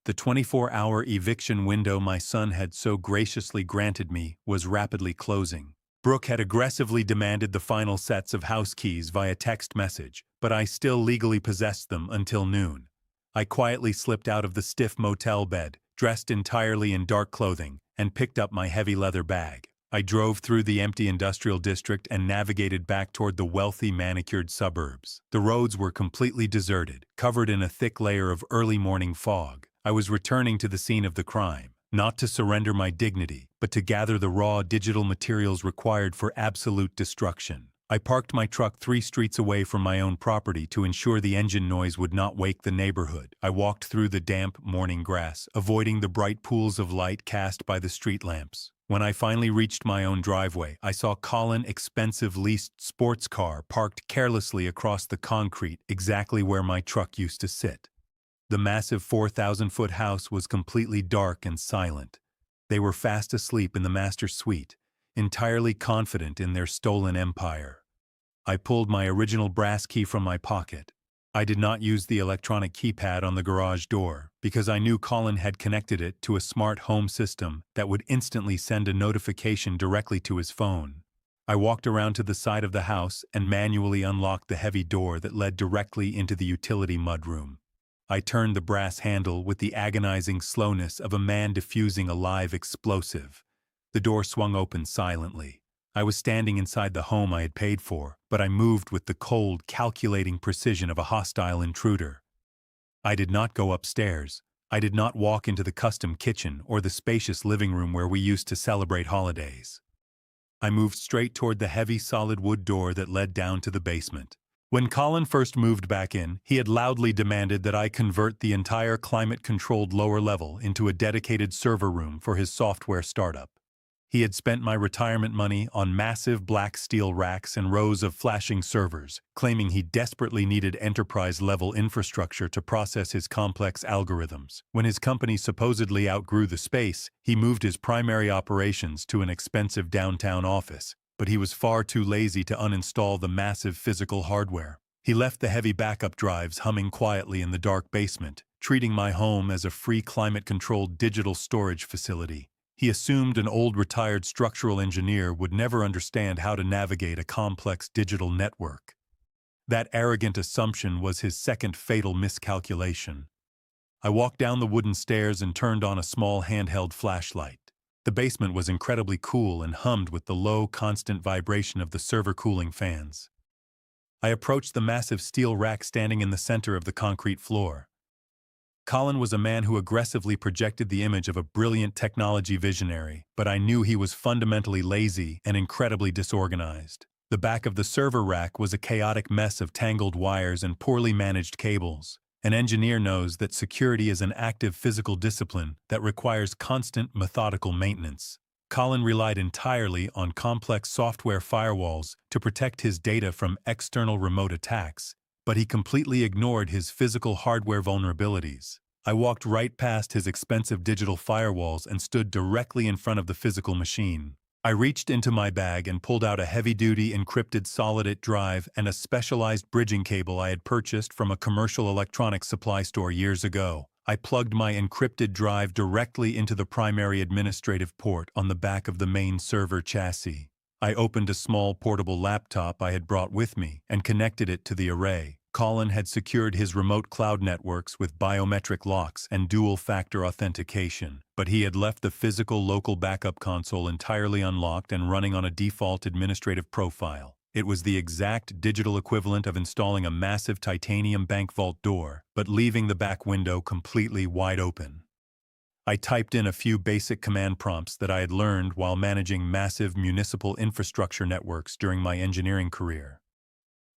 The 24-hour eviction window my son had so graciously granted me was rapidly closing. Brooke had aggressively demanded the final sets of house keys via text message, but I still legally possessed them until noon. I quietly slipped out of the stiff motel bed, dressed entirely in dark clothing, and picked up my heavy leather bag. I drove through the empty industrial district and navigated back toward the wealthy manicured suburbs. The roads were completely deserted, covered in a thick layer of early morning fog. I was returning to the scene of the crime, not to surrender my dignity, but to gather the raw digital materials required for absolute destruction. I parked my truck 3 streets away from my own property to ensure the engine noise would not wake the neighborhood. I walked through the damp morning grass, avoiding the bright pools of light cast by the street lamps. When I finally reached my own driveway, I saw Colin's expensive leased sports car parked carelessly across the concrete exactly where my truck used to sit. The massive 4,000-foot house was completely dark and silent. They were fast asleep in the master suite, entirely confident in their stolen empire. I pulled my original brass key from my pocket. I did not use the electronic keypad on the garage door because I knew Colin had connected it to a smart home system that would instantly send a notification directly to his phone. I walked around to the side of the house and manually unlocked the heavy door that led directly into the utility mudroom. I turned the brass handle with the agonizing slowness of a man defusing a live explosive. The door swung open silently. I was standing inside the home I had paid for, but I moved with the cold, calculating precision of a hostile intruder. I did not go upstairs. I did not walk into the custom kitchen or the spacious living room where we used to celebrate holidays. I moved straight toward the heavy solid wood door that led down to the basement. When Colin first moved back in, he had loudly demanded that I convert the entire climate-controlled lower level into a dedicated server room for his software startup. He had spent my retirement money on massive black steel racks and rows of flashing servers, claiming he desperately needed enterprise-level infrastructure to process his complex algorithms. When his company supposedly outgrew the space, he moved his primary operations to an expensive downtown office, but he was far too lazy to uninstall the massive physical hardware. He left the heavy backup drives humming quietly in the dark basement, treating my home as a free climate-controlled digital storage facility. He assumed an old retired structural engineer would never understand how to navigate a complex digital network. That arrogant assumption was his second fatal miscalculation. I walked down the wooden stairs and turned on a small handheld flashlight. The basement was incredibly cool and hummed with the low, constant vibration of the server cooling fans. I approached the massive steel rack standing in the center of the concrete floor. Colin was a man who aggressively projected the image of a brilliant technology visionary, but I knew he was fundamentally lazy and incredibly disorganized. The back of the server rack was a chaotic mess of tangled wires and poorly managed cables. An engineer knows that security is an active physical discipline that requires constant, methodical maintenance. Colin relied entirely on complex software firewalls to protect his data from external remote attacks, but he completely ignored his physical hardware vulnerabilities. I walked right past his expensive digital firewalls and stood directly in front of the physical machine. I reached into my bag and pulled out a heavy-duty encrypted solid-state drive and a specialized bridging cable I had purchased from a commercial electronics supply store years ago. I plugged my encrypted drive directly into the primary administrative port on the back of the main server chassis. I opened a small portable laptop I had brought with me and connected it to the array. Colin had secured his remote cloud networks with biometric locks and dual-factor authentication, but he had left the physical local backup console entirely unlocked and running on a default administrative profile. It was the exact digital equivalent of installing a massive titanium bank vault door, but leaving the back window completely wide open. I typed in a few basic command prompts that I had learned while managing massive municipal infrastructure networks during my engineering career.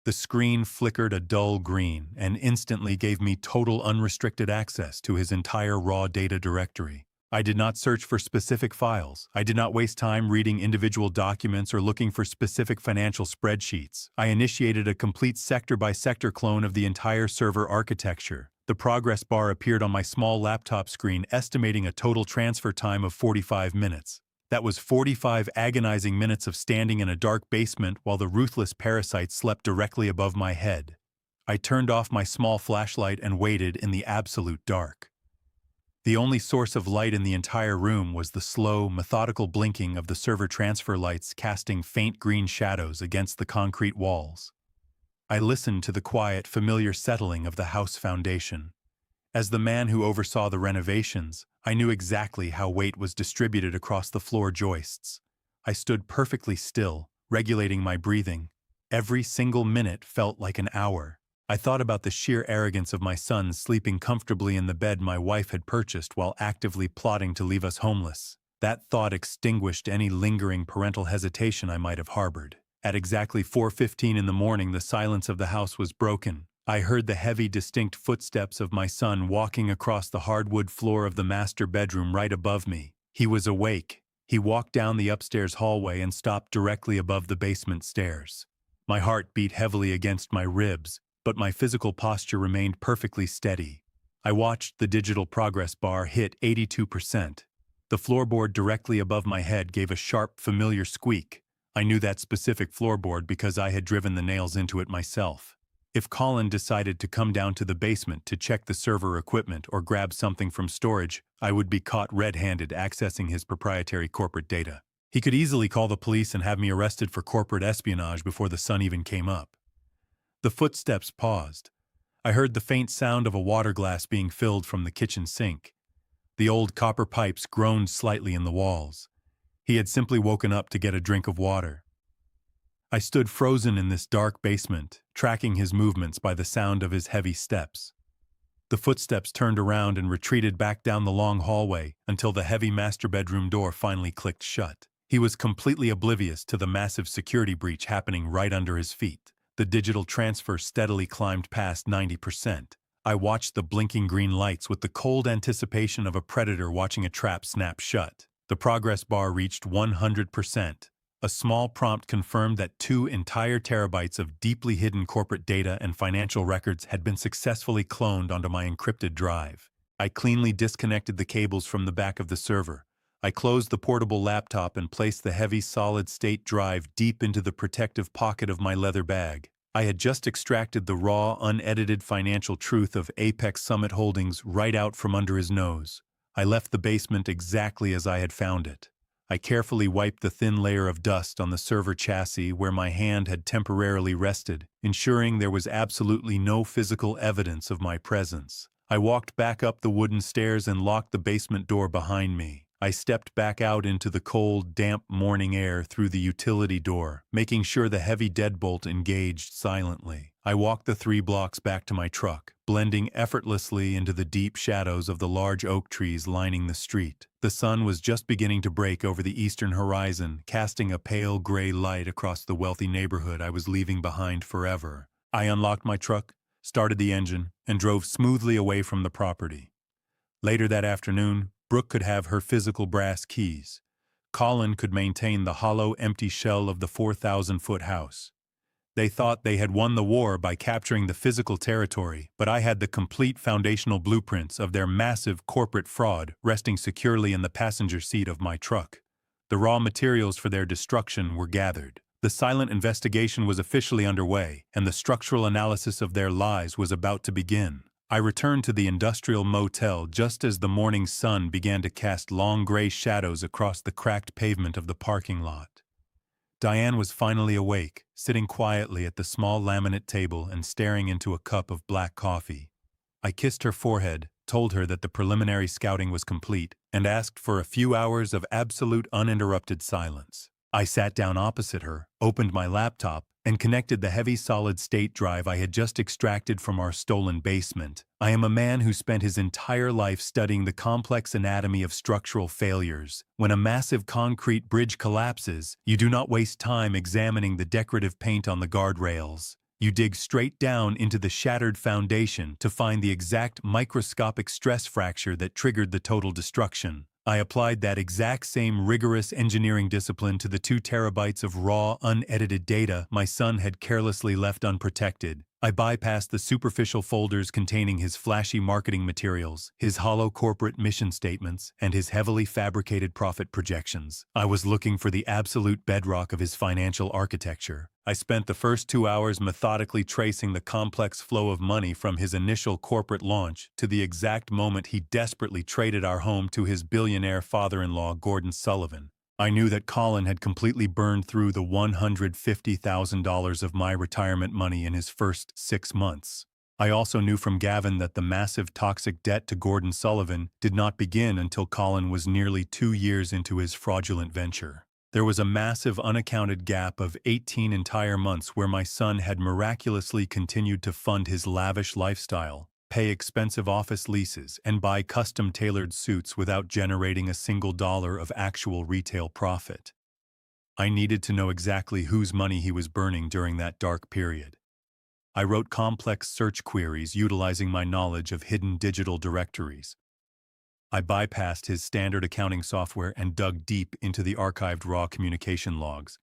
The screen flickered a dull green and instantly gave me total unrestricted access to his entire raw data directory. I did not search for specific files. I did not waste time reading individual documents or looking for specific financial spreadsheets. I initiated a complete sector-by-sector clone of the entire server architecture. The progress bar appeared on my small laptop screen, estimating a total transfer time of 45 minutes. That was 45 agonizing minutes of standing in a dark basement while the ruthless parasites slept directly above my head. I turned off my small flashlight and waited in the absolute dark. The only source of light in the entire room was the slow, methodical blinking of the server transfer lights casting faint green shadows against the concrete walls. I listened to the quiet, familiar settling of the house foundation. As the man who oversaw the renovations, I knew exactly how weight was distributed across the floor joists. I stood perfectly still, regulating my breathing. Every single minute felt like an hour. I thought about the sheer arrogance of my son sleeping comfortably in the bed my wife had purchased while actively plotting to leave us homeless. That thought extinguished any lingering parental hesitation I might have harbored. At exactly 4:15 in the morning, the silence of the house was broken. I heard the heavy, distinct footsteps of my son walking across the hardwood floor of the master bedroom right above me. He was awake. He walked down the upstairs hallway and stopped directly above the basement stairs. My heart beat heavily against my ribs, but my physical posture remained perfectly steady. I watched the digital progress bar hit 82%. The floorboard directly above my head gave a sharp, familiar squeak. I knew that specific floorboard because I had driven the nails into it myself. If Colin decided to come down to the basement to check the server equipment or grab something from storage, I would be caught red-handed accessing his proprietary corporate data. He could easily call the police and have me arrested for corporate espionage before the sun even came up. The footsteps paused. I heard the faint sound of a water glass being filled from the kitchen sink. The old copper pipes groaned slightly in the walls. He had simply woken up to get a drink of water. I stood frozen in this dark basement, tracking his movements by the sound of his heavy steps. The footsteps turned around and retreated back down the long hallway until the heavy master bedroom door finally clicked shut. He was completely oblivious to the massive security breach happening right under his feet. The digital transfer steadily climbed past 90%. I watched the blinking green lights with the cold anticipation of a predator watching a trap snap shut. The progress bar reached 100%. A small prompt confirmed that 2 entire terabytes of deeply hidden corporate data and financial records had been successfully cloned onto my encrypted drive. I cleanly disconnected the cables from the back of the server. I closed the portable laptop and placed the heavy solid-state drive deep into the protective pocket of my leather bag. I had just extracted the raw, unedited financial truth of Apex Summit Holdings right out from under his nose. I left the basement exactly as I had found it. I carefully wiped the thin layer of dust on the server chassis where my hand had temporarily rested, ensuring there was absolutely no physical evidence of my presence. I walked back up the wooden stairs and locked the basement door behind me. I stepped back out into the cold, damp morning air through the utility door, making sure the heavy deadbolt engaged silently. I walked the 3 blocks back to my truck, blending effortlessly into the deep shadows of the large oak trees lining the street. The sun was just beginning to break over the eastern horizon, casting a pale gray light across the wealthy neighborhood I was leaving behind forever. I unlocked my truck, started the engine, and drove smoothly away from the property. Later that afternoon, Brooke could have her physical brass keys. Colin could maintain the hollow, empty shell of the 4,000-foot house. They thought they had won the war by capturing the physical territory, but I had the complete foundational blueprints of their massive corporate fraud resting securely in the passenger seat of my truck. The raw materials for their destruction were gathered. The silent investigation was officially underway, and the structural analysis of their lies was about to begin. I returned to the industrial motel just as the morning sun began to cast long gray shadows across the cracked pavement of the parking lot. Diane was finally awake, sitting quietly at the small laminate table and staring into a cup of black coffee. I kissed her forehead, told her that the preliminary scouting was complete, and asked for a few hours of absolute uninterrupted silence. I sat down opposite her, opened my laptop, and connected the heavy solid-state drive I had just extracted from our stolen basement. I am a man who spent his entire life studying the complex anatomy of structural failures. When a massive concrete bridge collapses, you do not waste time examining the decorative paint on the guardrails. You dig straight down into the shattered foundation to find the exact microscopic stress fracture that triggered the total destruction. I applied that exact same rigorous engineering discipline to the 2 terabytes of raw, unedited data my son had carelessly left unprotected. I bypassed the superficial folders containing his flashy marketing materials, his hollow corporate mission statements, and his heavily fabricated profit projections. I was looking for the absolute bedrock of his financial architecture. I spent the first 2 hours methodically tracing the complex flow of money from his initial corporate launch to the exact moment he desperately traded our home to his billionaire father-in-law, Gordon Sullivan. I knew that Colin had completely burned through the $150,000 of my retirement money in his first 6 months. I also knew from Gavin that the massive toxic debt to Gordon Sullivan did not begin until Colin was nearly 2 years into his fraudulent venture. There was a massive unaccounted gap of 18 entire months where my son had miraculously continued to fund his lavish lifestyle, pay expensive office leases, and buy custom-tailored suits without generating a single dollar of actual retail profit. I needed to know exactly whose money he was burning during that dark period. I wrote complex search queries utilizing my knowledge of hidden digital directories. I bypassed his standard accounting software and dug deep into the archived raw communication logs.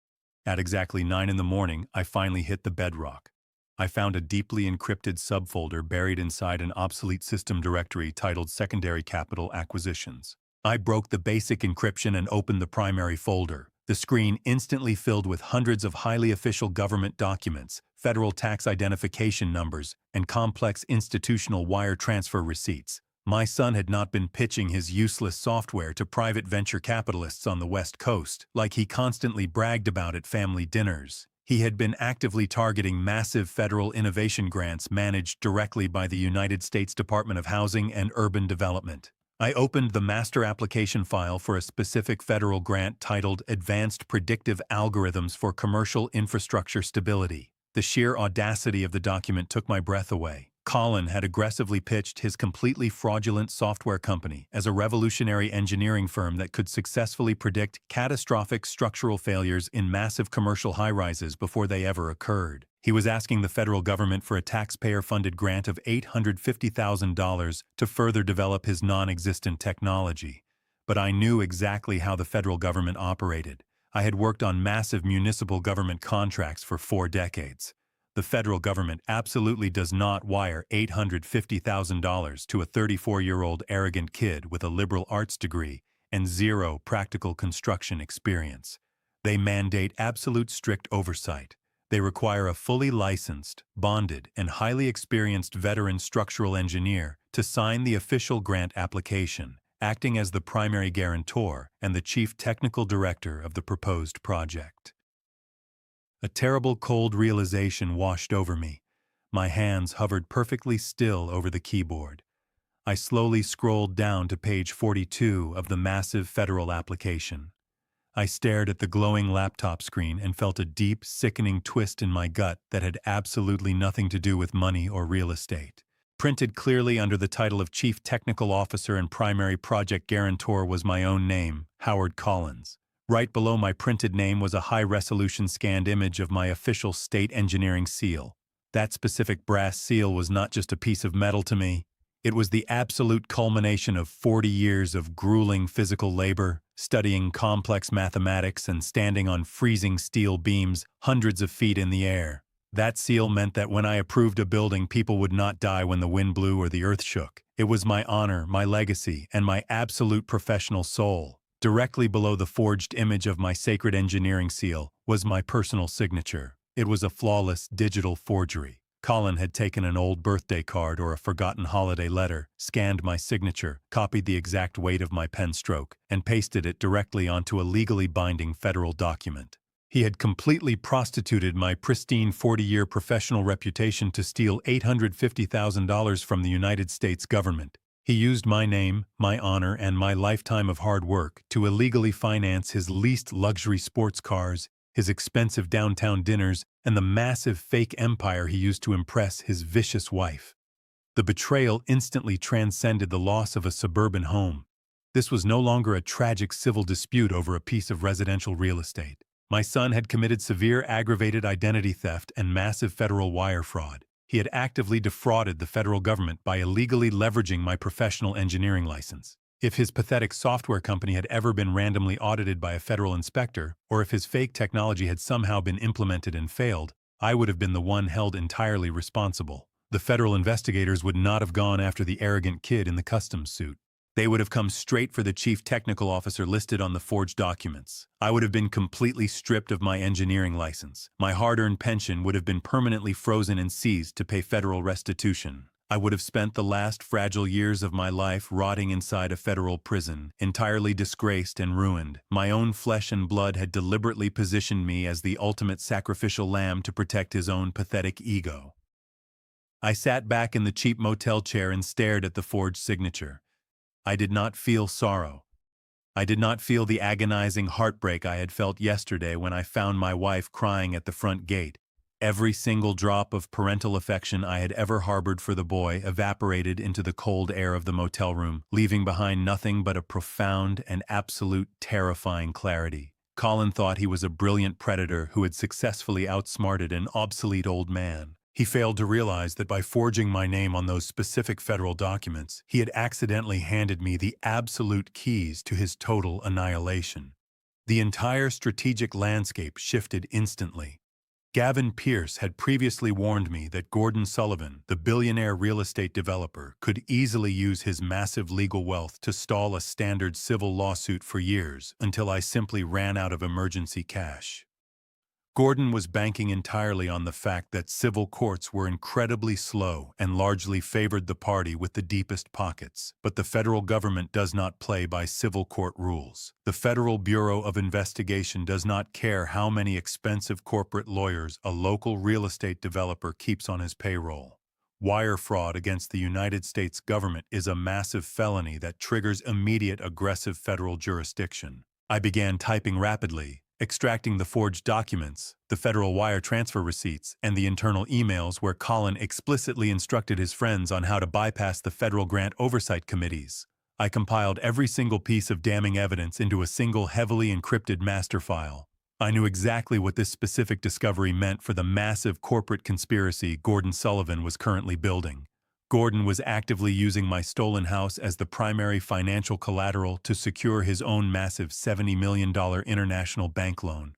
At exactly 9 in the morning, I finally hit the bedrock. I found a deeply encrypted subfolder buried inside an obsolete system directory titled Secondary Capital Acquisitions. I broke the basic encryption and opened the primary folder. The screen instantly filled with hundreds of highly official government documents, federal tax identification numbers, and complex institutional wire transfer receipts. My son had not been pitching his useless software to private venture capitalists on the West Coast, like he constantly bragged about at family dinners. He had been actively targeting massive federal innovation grants managed directly by the United States Department of Housing and Urban Development. I opened the master application file for a specific federal grant titled Advanced Predictive Algorithms for Commercial Infrastructure Stability. The sheer audacity of the document took my breath away. Colin had aggressively pitched his completely fraudulent software company as a revolutionary engineering firm that could successfully predict catastrophic structural failures in massive commercial high-rises before they ever occurred. He was asking the federal government for a taxpayer-funded grant of $850,000 to further develop his non-existent technology. But I knew exactly how the federal government operated. I had worked on massive municipal government contracts for 4 decades. The federal government absolutely does not wire $850,000 to a 34-year-old arrogant kid with a liberal arts degree and zero practical construction experience. They mandate absolute strict oversight. They require a fully licensed, bonded, and highly experienced veteran structural engineer to sign the official grant application, acting as the primary guarantor and the chief technical director of the proposed project. A terrible cold realization washed over me. My hands hovered perfectly still over the keyboard. I slowly scrolled down to page 42 of the massive federal application. I stared at the glowing laptop screen and felt a deep, sickening twist in my gut that had absolutely nothing to do with money or real estate. Printed clearly under the title of Chief Technical Officer and Primary Project Guarantor was my own name, Howard Collins. Right below my printed name was a high-resolution scanned image of my official state engineering seal. That specific brass seal was not just a piece of metal to me. It was the absolute culmination of 40 years of grueling physical labor, studying complex mathematics and standing on freezing steel beams hundreds of feet in the air. That seal meant that when I approved a building, people would not die when the wind blew or the earth shook. It was my honor, my legacy, and my absolute professional soul. Directly below the forged image of my sacred engineering seal was my personal signature. It was a flawless digital forgery. Colin had taken an old birthday card or a forgotten holiday letter, scanned my signature, copied the exact weight of my pen stroke, and pasted it directly onto a legally binding federal document. He had completely prostituted my pristine 40-year professional reputation to steal $850,000 from the United States government. He used my name, my honor, and my lifetime of hard work to illegally finance his leased luxury sports cars, his expensive downtown dinners, and the massive fake empire he used to impress his vicious wife. The betrayal instantly transcended the loss of a suburban home. This was no longer a tragic civil dispute over a piece of residential real estate. My son had committed severe aggravated identity theft and massive federal wire fraud. He had actively defrauded the federal government by illegally leveraging my professional engineering license. If his pathetic software company had ever been randomly audited by a federal inspector, or if his fake technology had somehow been implemented and failed, I would have been the one held entirely responsible. The federal investigators would not have gone after the arrogant kid in the customs suit. They would have come straight for the chief technical officer listed on the forged documents. I would have been completely stripped of my engineering license. My hard-earned pension would have been permanently frozen and seized to pay federal restitution. I would have spent the last fragile years of my life rotting inside a federal prison, entirely disgraced and ruined. My own flesh and blood had deliberately positioned me as the ultimate sacrificial lamb to protect his own pathetic ego. I sat back in the cheap motel chair and stared at the forged signature. I did not feel sorrow. I did not feel the agonizing heartbreak I had felt yesterday when I found my wife crying at the front gate. Every single drop of parental affection I had ever harbored for the boy evaporated into the cold air of the motel room, leaving behind nothing but a profound and absolute terrifying clarity. Colin thought he was a brilliant predator who had successfully outsmarted an obsolete old man. He failed to realize that by forging my name on those specific federal documents, he had accidentally handed me the absolute keys to his total annihilation. The entire strategic landscape shifted instantly. Gavin Pierce had previously warned me that Gordon Sullivan, the billionaire real estate developer, could easily use his massive legal wealth to stall a standard civil lawsuit for years until I simply ran out of emergency cash. Gordon was banking entirely on the fact that civil courts were incredibly slow and largely favored the party with the deepest pockets. But the federal government does not play by civil court rules. The Federal Bureau of Investigation does not care how many expensive corporate lawyers a local real estate developer keeps on his payroll. Wire fraud against the United States government is a massive felony that triggers immediate aggressive federal jurisdiction. I began typing rapidly, extracting the forged documents, the federal wire transfer receipts, and the internal emails where Colin explicitly instructed his friends on how to bypass the federal grant oversight committees. I compiled every single piece of damning evidence into a single heavily encrypted master file. I knew exactly what this specific discovery meant for the massive corporate conspiracy Gordon Sullivan was currently building. Gordon was actively using my stolen house as the primary financial collateral to secure his own massive $70 million international bank loan.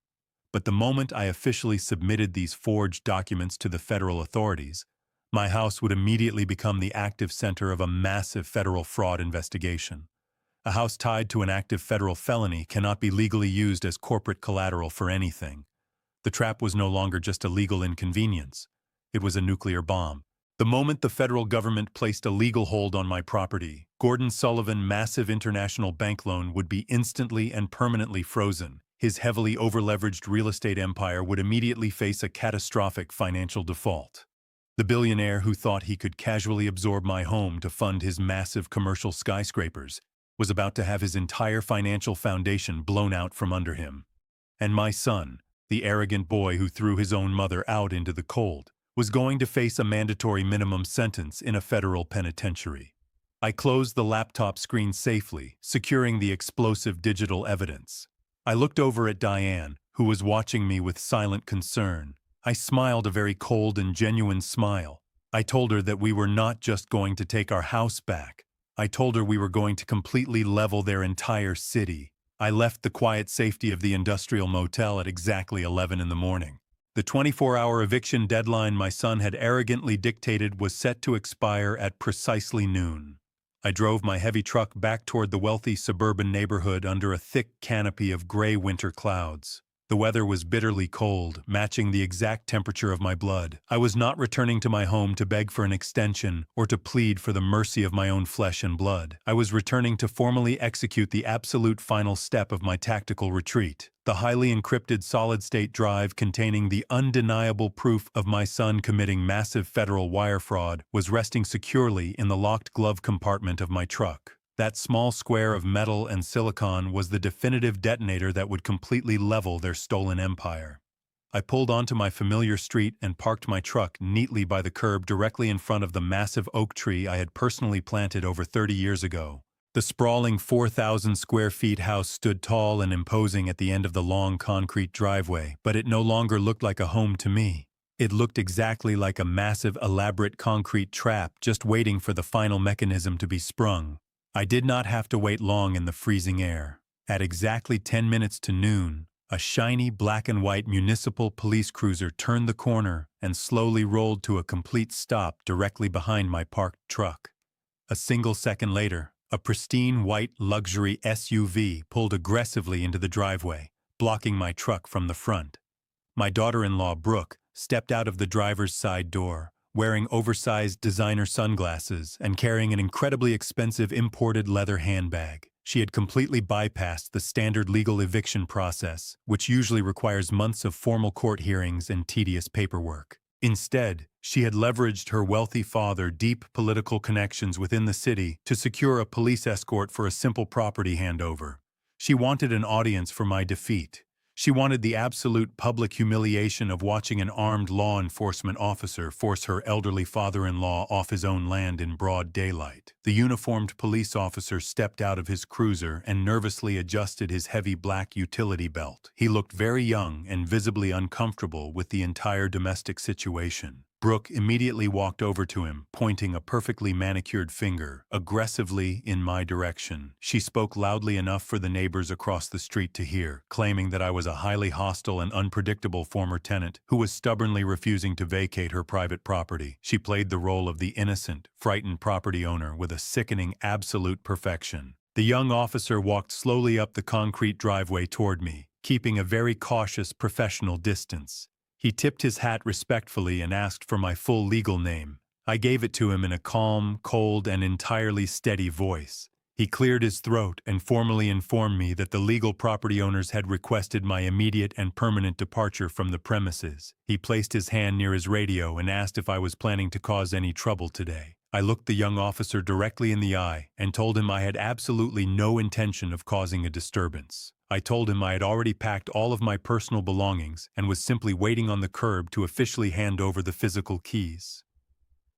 But the moment I officially submitted these forged documents to the federal authorities, my house would immediately become the active center of a massive federal fraud investigation. A house tied to an active federal felony cannot be legally used as corporate collateral for anything. The trap was no longer just a legal inconvenience. It was a nuclear bomb. The moment the federal government placed a legal hold on my property, Gordon Sullivan's massive international bank loan would be instantly and permanently frozen. His heavily overleveraged real estate empire would immediately face a catastrophic financial default. The billionaire who thought he could casually absorb my home to fund his massive commercial skyscrapers was about to have his entire financial foundation blown out from under him. And my son, the arrogant boy who threw his own mother out into the cold, was going to face a mandatory minimum sentence in a federal penitentiary. I closed the laptop screen safely, securing the explosive digital evidence. I looked over at Diane, who was watching me with silent concern. I smiled a very cold and genuine smile. I told her that we were not just going to take our house back. I told her we were going to completely level their entire city. I left the quiet safety of the industrial motel at exactly 11 in the morning. The 24-hour eviction deadline my son had arrogantly dictated was set to expire at precisely noon. I drove my heavy truck back toward the wealthy suburban neighborhood under a thick canopy of gray winter clouds. The weather was bitterly cold, matching the exact temperature of my blood. I was not returning to my home to beg for an extension or to plead for the mercy of my own flesh and blood. I was returning to formally execute the absolute final step of my tactical retreat. The highly encrypted solid-state drive containing the undeniable proof of my son committing massive federal wire fraud was resting securely in the locked glove compartment of my truck. That small square of metal and silicon was the definitive detonator that would completely level their stolen empire. I pulled onto my familiar street and parked my truck neatly by the curb directly in front of the massive oak tree I had personally planted over 30 years ago. The sprawling 4,000 square feet house stood tall and imposing at the end of the long concrete driveway, but it no longer looked like a home to me. It looked exactly like a massive, elaborate concrete trap just waiting for the final mechanism to be sprung. I did not have to wait long in the freezing air. At exactly 10 minutes to noon, a shiny black and white municipal police cruiser turned the corner and slowly rolled to a complete stop directly behind my parked truck. A single second later, a pristine white luxury SUV pulled aggressively into the driveway, blocking my truck from the front. My daughter-in-law, Brooke, stepped out of the driver's side door, wearing oversized designer sunglasses and carrying an incredibly expensive imported leather handbag. She had completely bypassed the standard legal eviction process, which usually requires months of formal court hearings and tedious paperwork. Instead, she had leveraged her wealthy father's deep political connections within the city to secure a police escort for a simple property handover. She wanted an audience for my defeat. She wanted the absolute public humiliation of watching an armed law enforcement officer force her elderly father-in-law off his own land in broad daylight. The uniformed police officer stepped out of his cruiser and nervously adjusted his heavy black utility belt. He looked very young and visibly uncomfortable with the entire domestic situation. Brooke immediately walked over to him, pointing a perfectly manicured finger aggressively in my direction. She spoke loudly enough for the neighbors across the street to hear, claiming that I was a highly hostile and unpredictable former tenant who was stubbornly refusing to vacate her private property. She played the role of the innocent, frightened property owner with a sickening absolute perfection. The young officer walked slowly up the concrete driveway toward me, keeping a very cautious, professional distance. He tipped his hat respectfully and asked for my full legal name. I gave it to him in a calm, cold, and entirely steady voice. He cleared his throat and formally informed me that the legal property owners had requested my immediate and permanent departure from the premises. He placed his hand near his radio and asked if I was planning to cause any trouble today. I looked the young officer directly in the eye and told him I had absolutely no intention of causing a disturbance. I told him I had already packed all of my personal belongings and was simply waiting on the curb to officially hand over the physical keys.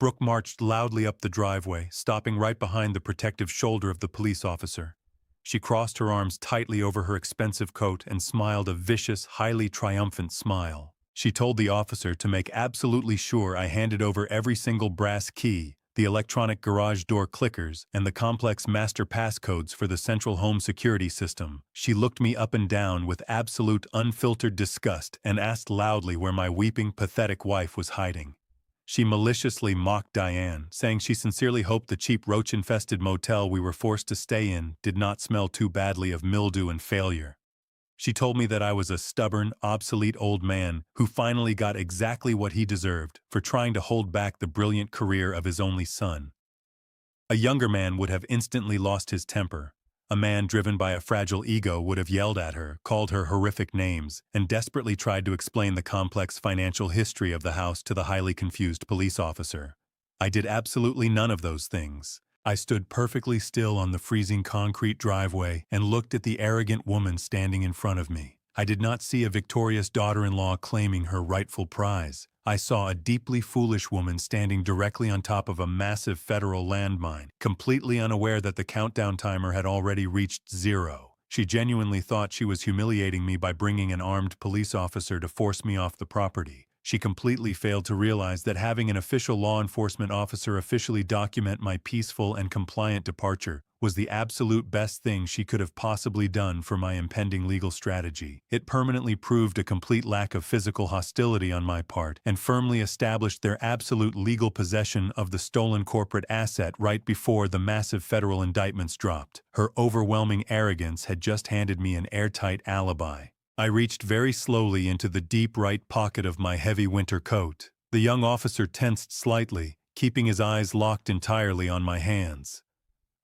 Brooke marched loudly up the driveway, stopping right behind the protective shoulder of the police officer. She crossed her arms tightly over her expensive coat and smiled a vicious, highly triumphant smile. She told the officer to make absolutely sure I handed over every single brass key, the electronic garage door clickers, and the complex master passcodes for the central home security system. She looked me up and down with absolute unfiltered disgust and asked loudly where my weeping, pathetic wife was hiding. She maliciously mocked Diane, saying she sincerely hoped the cheap roach-infested motel we were forced to stay in did not smell too badly of mildew and failure. She told me that I was a stubborn, obsolete old man who finally got exactly what he deserved for trying to hold back the brilliant career of his only son. A younger man would have instantly lost his temper. A man driven by a fragile ego would have yelled at her, called her horrific names, and desperately tried to explain the complex financial history of the house to the highly confused police officer. I did absolutely none of those things. I stood perfectly still on the freezing concrete driveway and looked at the arrogant woman standing in front of me. I did not see a victorious daughter-in-law claiming her rightful prize. I saw a deeply foolish woman standing directly on top of a massive federal landmine, completely unaware that the countdown timer had already reached 0. She genuinely thought she was humiliating me by bringing an armed police officer to force me off the property. She completely failed to realize that having an official law enforcement officer officially document my peaceful and compliant departure was the absolute best thing she could have possibly done for my impending legal strategy. It permanently proved a complete lack of physical hostility on my part and firmly established their absolute legal possession of the stolen corporate asset right before the massive federal indictments dropped. Her overwhelming arrogance had just handed me an airtight alibi. I reached very slowly into the deep right pocket of my heavy winter coat. The young officer tensed slightly, keeping his eyes locked entirely on my hands.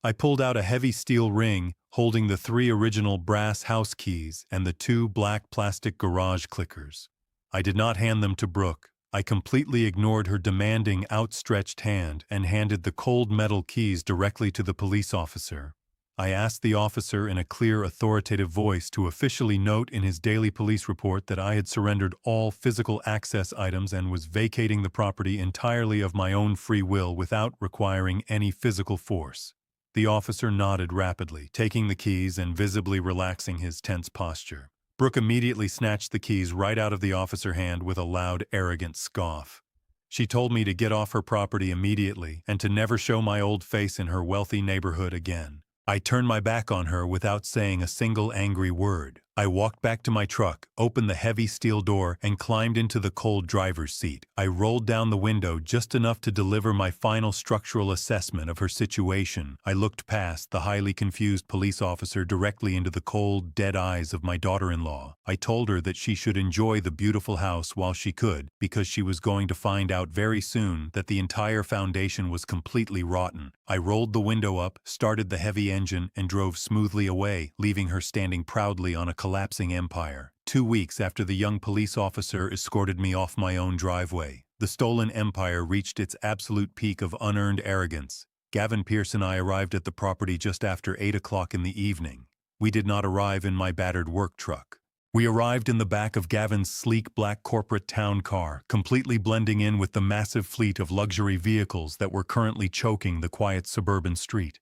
I pulled out a heavy steel ring holding the 3 original brass house keys and the 2 black plastic garage clickers. I did not hand them to Brooke. I completely ignored her demanding, outstretched hand and handed the cold metal keys directly to the police officer. I asked the officer in a clear, authoritative voice to officially note in his daily police report that I had surrendered all physical access items and was vacating the property entirely of my own free will without requiring any physical force. The officer nodded rapidly, taking the keys and visibly relaxing his tense posture. Brooke immediately snatched the keys right out of the officer's hand with a loud, arrogant scoff. She told me to get off her property immediately and to never show my old face in her wealthy neighborhood again. I turned my back on her without saying a single angry word. I walked back to my truck, opened the heavy steel door, and climbed into the cold driver's seat. I rolled down the window just enough to deliver my final structural assessment of her situation. I looked past the highly confused police officer directly into the cold, dead eyes of my daughter-in-law. I told her that she should enjoy the beautiful house while she could, because she was going to find out very soon that the entire foundation was completely rotten. I rolled the window up, started the heavy engine, and drove smoothly away, leaving her standing proudly on a collapsing empire. 2 weeks after the young police officer escorted me off my own driveway, the stolen empire reached its absolute peak of unearned arrogance. Gavin Pierce and I arrived at the property just after 8 o'clock in the evening. We did not arrive in my battered work truck. We arrived in the back of Gavin's sleek black corporate town car, completely blending in with the massive fleet of luxury vehicles that were currently choking the quiet suburban street.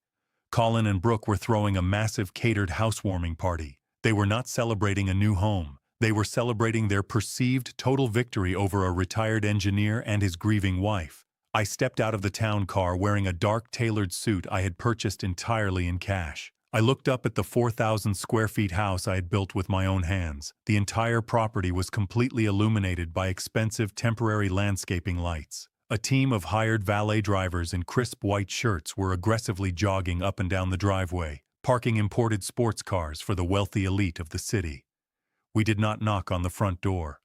Colin and Brooke were throwing a massive catered housewarming party. They were not celebrating a new home. They were celebrating their perceived total victory over a retired engineer and his grieving wife. I stepped out of the town car wearing a dark tailored suit I had purchased entirely in cash. I looked up at the 4,000 square feet house I had built with my own hands. The entire property was completely illuminated by expensive temporary landscaping lights. A team of hired valet drivers in crisp white shirts were aggressively jogging up and down the driveway, parking imported sports cars for the wealthy elite of the city. We did not knock on the front door.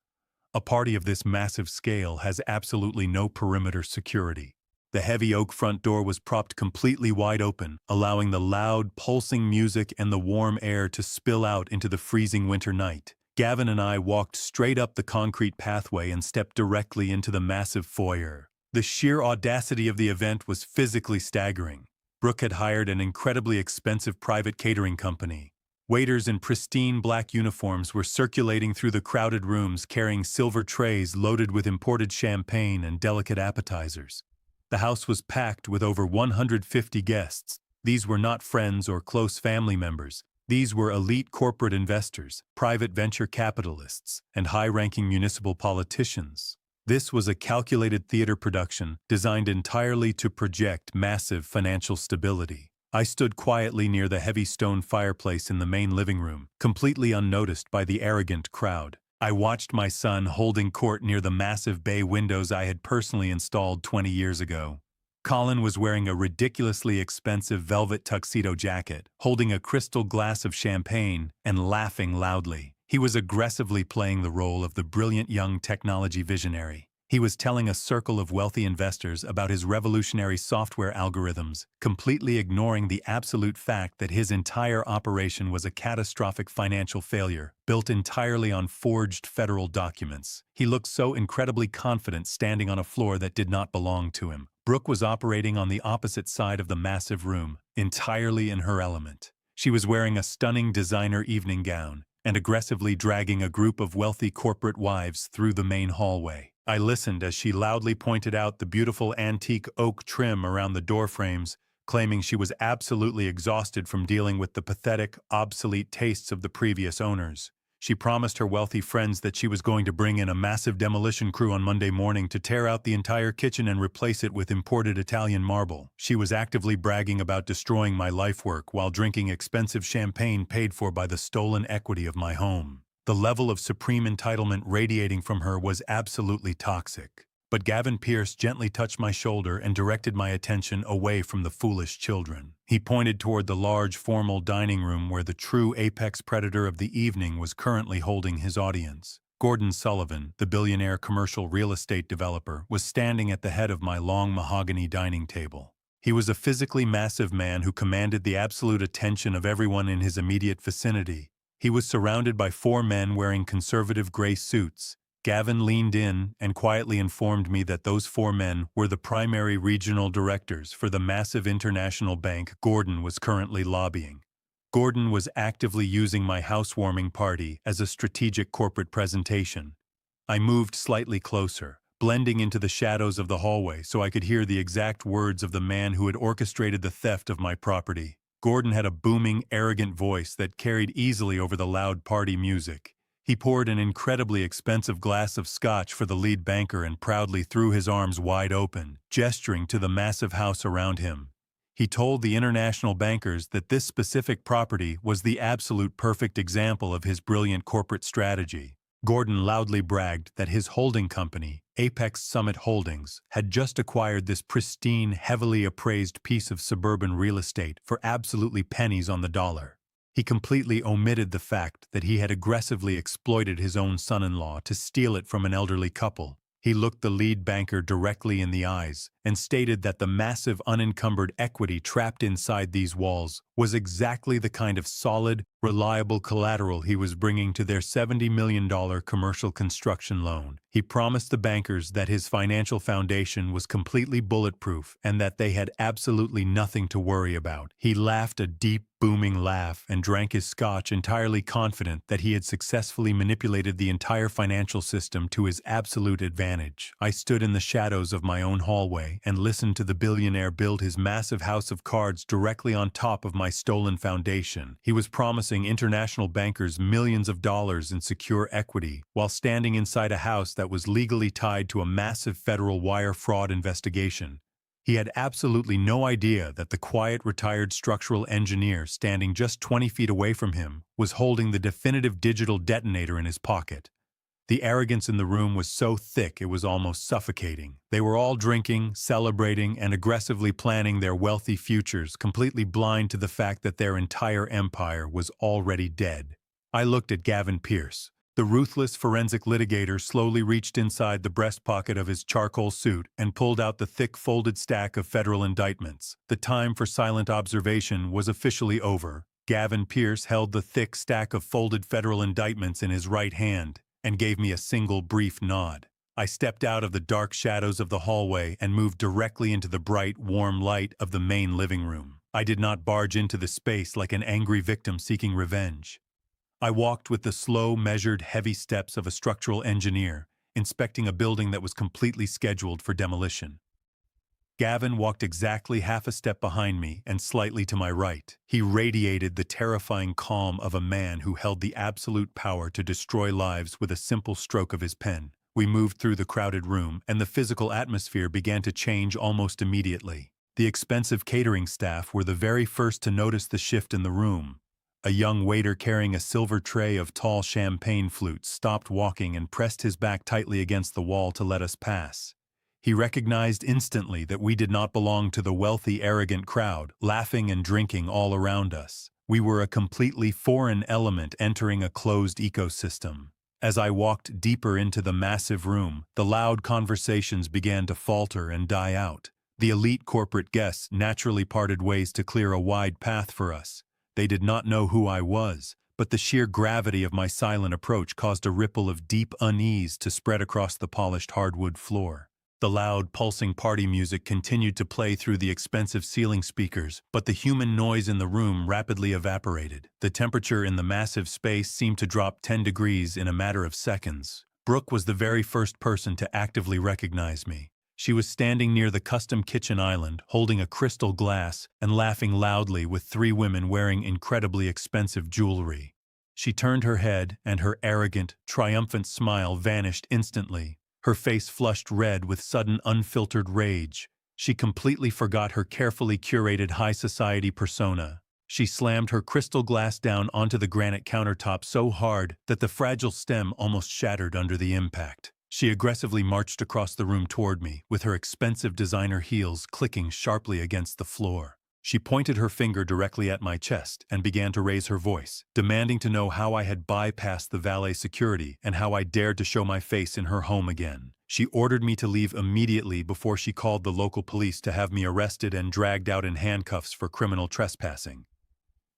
A party of this massive scale has absolutely no perimeter security. The heavy oak front door was propped completely wide open, allowing the loud, pulsing music and the warm air to spill out into the freezing winter night. Gavin and I walked straight up the concrete pathway and stepped directly into the massive foyer. The sheer audacity of the event was physically staggering. Brooke had hired an incredibly expensive private catering company. Waiters in pristine black uniforms were circulating through the crowded rooms carrying silver trays loaded with imported champagne and delicate appetizers. The house was packed with over 150 guests. These were not friends or close family members. These were elite corporate investors, private venture capitalists, and high-ranking municipal politicians. This was a calculated theater production designed entirely to project massive financial stability. I stood quietly near the heavy stone fireplace in the main living room, completely unnoticed by the arrogant crowd. I watched my son holding court near the massive bay windows I had personally installed 20 years ago. Colin was wearing a ridiculously expensive velvet tuxedo jacket, holding a crystal glass of champagne, and laughing loudly. He was aggressively playing the role of the brilliant young technology visionary. He was telling a circle of wealthy investors about his revolutionary software algorithms, completely ignoring the absolute fact that his entire operation was a catastrophic financial failure, built entirely on forged federal documents. He looked so incredibly confident standing on a floor that did not belong to him. Brooke was operating on the opposite side of the massive room, entirely in her element. She was wearing a stunning designer evening gown and aggressively dragging a group of wealthy corporate wives through the main hallway. I listened as she loudly pointed out the beautiful antique oak trim around the doorframes, claiming she was absolutely exhausted from dealing with the pathetic, obsolete tastes of the previous owners. She promised her wealthy friends that she was going to bring in a massive demolition crew on Monday morning to tear out the entire kitchen and replace it with imported Italian marble. She was actively bragging about destroying my lifework while drinking expensive champagne paid for by the stolen equity of my home. The level of supreme entitlement radiating from her was absolutely toxic. But Gavin Pierce gently touched my shoulder and directed my attention away from the foolish children. He pointed toward the large, formal dining room where the true apex predator of the evening was currently holding his audience. Gordon Sullivan, the billionaire commercial real estate developer, was standing at the head of my long mahogany dining table. He was a physically massive man who commanded the absolute attention of everyone in his immediate vicinity. He was surrounded by 4 men wearing conservative gray suits. Gavin leaned in and quietly informed me that those 4 men were the primary regional directors for the massive international bank Gordon was currently lobbying. Gordon was actively using my housewarming party as a strategic corporate presentation. I moved slightly closer, blending into the shadows of the hallway so I could hear the exact words of the man who had orchestrated the theft of my property. Gordon had a booming, arrogant voice that carried easily over the loud party music. He poured an incredibly expensive glass of scotch for the lead banker and proudly threw his arms wide open, gesturing to the massive house around him. He told the international bankers that this specific property was the absolute perfect example of his brilliant corporate strategy. Gordon loudly bragged that his holding company, Apex Summit Holdings, had just acquired this pristine, heavily appraised piece of suburban real estate for absolutely pennies on the dollar. He completely omitted the fact that he had aggressively exploited his own son-in-law to steal it from an elderly couple. He looked the lead banker directly in the eyes and stated that the massive unencumbered equity trapped inside these walls was exactly the kind of solid, reliable collateral he was bringing to their $70 million commercial construction loan. He promised the bankers that his financial foundation was completely bulletproof and that they had absolutely nothing to worry about. He laughed a deep, booming laugh and drank his scotch, entirely confident that he had successfully manipulated the entire financial system to his absolute advantage. I stood in the shadows of my own hallway, hallway and listened to the billionaire build his massive house of cards directly on top of my stolen foundation. He was promising international bankers millions of dollars in secure equity while standing inside a house that was legally tied to a massive federal wire fraud investigation. He had absolutely no idea that the quiet, retired structural engineer standing just 20 feet away from him was holding the definitive digital detonator in his pocket. The arrogance in the room was so thick it was almost suffocating. They were all drinking, celebrating, and aggressively planning their wealthy futures, completely blind to the fact that their entire empire was already dead. I looked at Gavin Pierce. The ruthless forensic litigator slowly reached inside the breast pocket of his charcoal suit and pulled out the thick folded stack of federal indictments. The time for silent observation was officially over. Gavin Pierce held the thick stack of folded federal indictments in his right hand and gave me a single brief nod. I stepped out of the dark shadows of the hallway and moved directly into the bright, warm light of the main living room. I did not barge into the space like an angry victim seeking revenge. I walked with the slow, measured, heavy steps of a structural engineer, inspecting a building that was completely scheduled for demolition. Gavin walked exactly half a step behind me and slightly to my right. He radiated the terrifying calm of a man who held the absolute power to destroy lives with a simple stroke of his pen. We moved through the crowded room, and the physical atmosphere began to change almost immediately. The expensive catering staff were the very first to notice the shift in the room. A young waiter carrying a silver tray of tall champagne flutes stopped walking and pressed his back tightly against the wall to let us pass. He recognized instantly that we did not belong to the wealthy, arrogant crowd, laughing and drinking all around us. We were a completely foreign element entering a closed ecosystem. As I walked deeper into the massive room, the loud conversations began to falter and die out. The elite corporate guests naturally parted ways to clear a wide path for us. They did not know who I was, but the sheer gravity of my silent approach caused a ripple of deep unease to spread across the polished hardwood floor. The loud, pulsing party music continued to play through the expensive ceiling speakers, but the human noise in the room rapidly evaporated. The temperature in the massive space seemed to drop 10 degrees in a matter of seconds. Brooke was the very first person to actively recognize me. She was standing near the custom kitchen island, holding a crystal glass and laughing loudly with three women wearing incredibly expensive jewelry. She turned her head, and her arrogant, triumphant smile vanished instantly. Her face flushed red with sudden unfiltered rage. She completely forgot her carefully curated high society persona. She slammed her crystal glass down onto the granite countertop so hard that the fragile stem almost shattered under the impact. She aggressively marched across the room toward me, with her expensive designer heels clicking sharply against the floor. She pointed her finger directly at my chest and began to raise her voice, demanding to know how I had bypassed the valet security and how I dared to show my face in her home again. She ordered me to leave immediately before she called the local police to have me arrested and dragged out in handcuffs for criminal trespassing.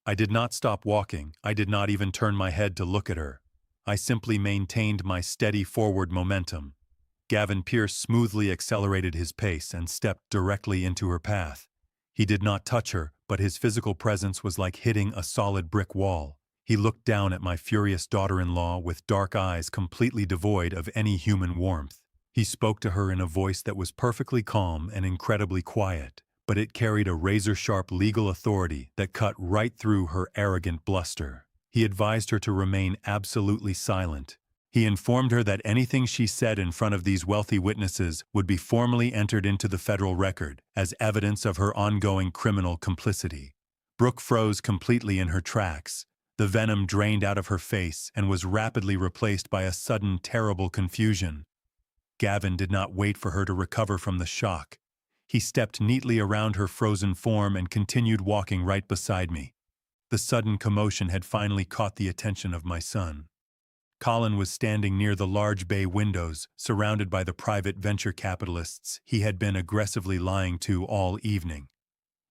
I did not stop walking. I did not even turn my head to look at her. I simply maintained my steady forward momentum. Gavin Pierce smoothly accelerated his pace and stepped directly into her path. He did not touch her, but his physical presence was like hitting a solid brick wall. He looked down at my furious daughter-in-law with dark eyes completely devoid of any human warmth. He spoke to her in a voice that was perfectly calm and incredibly quiet, but it carried a razor-sharp legal authority that cut right through her arrogant bluster. He advised her to remain absolutely silent. He informed her that anything she said in front of these wealthy witnesses would be formally entered into the federal record as evidence of her ongoing criminal complicity. Brooke froze completely in her tracks. The venom drained out of her face and was rapidly replaced by a sudden, terrible confusion. Gavin did not wait for her to recover from the shock. He stepped neatly around her frozen form and continued walking right beside me. The sudden commotion had finally caught the attention of my son. Colin was standing near the large bay windows, surrounded by the private venture capitalists he had been aggressively lying to all evening.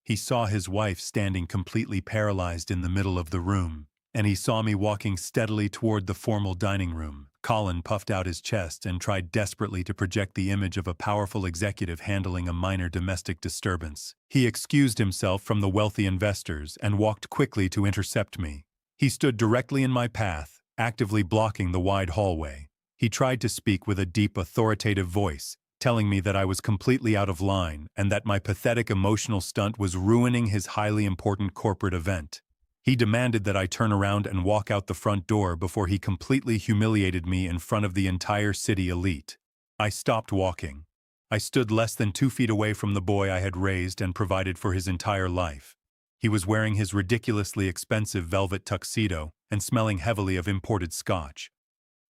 He saw his wife standing completely paralyzed in the middle of the room, and he saw me walking steadily toward the formal dining room. Colin puffed out his chest and tried desperately to project the image of a powerful executive handling a minor domestic disturbance. He excused himself from the wealthy investors and walked quickly to intercept me. He stood directly in my path, actively blocking the wide hallway. He tried to speak with a deep, authoritative voice, telling me that I was completely out of line and that my pathetic emotional stunt was ruining his highly important corporate event. He demanded that I turn around and walk out the front door before he completely humiliated me in front of the entire city elite. I stopped walking. I stood less than 2 feet away from the boy I had raised and provided for his entire life. He was wearing his ridiculously expensive velvet tuxedo and smelling heavily of imported scotch.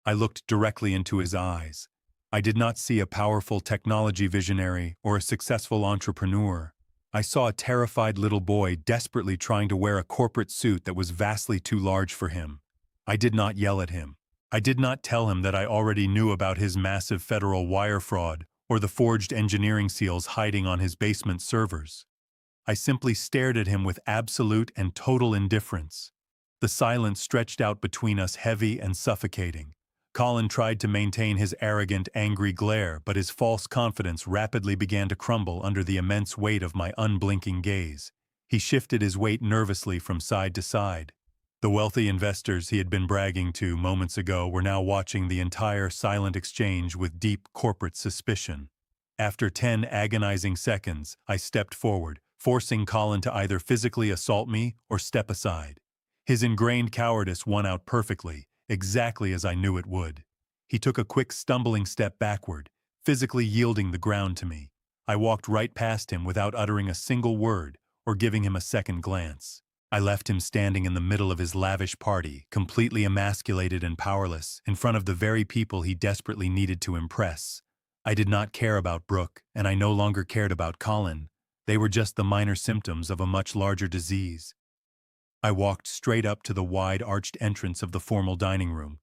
I looked directly into his eyes. I did not see a powerful technology visionary or a successful entrepreneur. I saw a terrified little boy desperately trying to wear a corporate suit that was vastly too large for him. I did not yell at him. I did not tell him that I already knew about his massive federal wire fraud or the forged engineering seals hiding on his basement servers. I simply stared at him with absolute and total indifference. The silence stretched out between us, heavy and suffocating. Colin tried to maintain his arrogant, angry glare, but his false confidence rapidly began to crumble under the immense weight of my unblinking gaze. He shifted his weight nervously from side to side. The wealthy investors he had been bragging to moments ago were now watching the entire silent exchange with deep corporate suspicion. After 10 agonizing seconds, I stepped forward, forcing Colin to either physically assault me or step aside. His ingrained cowardice won out perfectly, exactly as I knew it would. He took a quick stumbling step backward, physically yielding the ground to me. I walked right past him without uttering a single word or giving him a second glance. I left him standing in the middle of his lavish party, completely emasculated and powerless, in front of the very people he desperately needed to impress. I did not care about Brooke, and I no longer cared about Colin. They were just the minor symptoms of a much larger disease. I walked straight up to the wide-arched entrance of the formal dining room.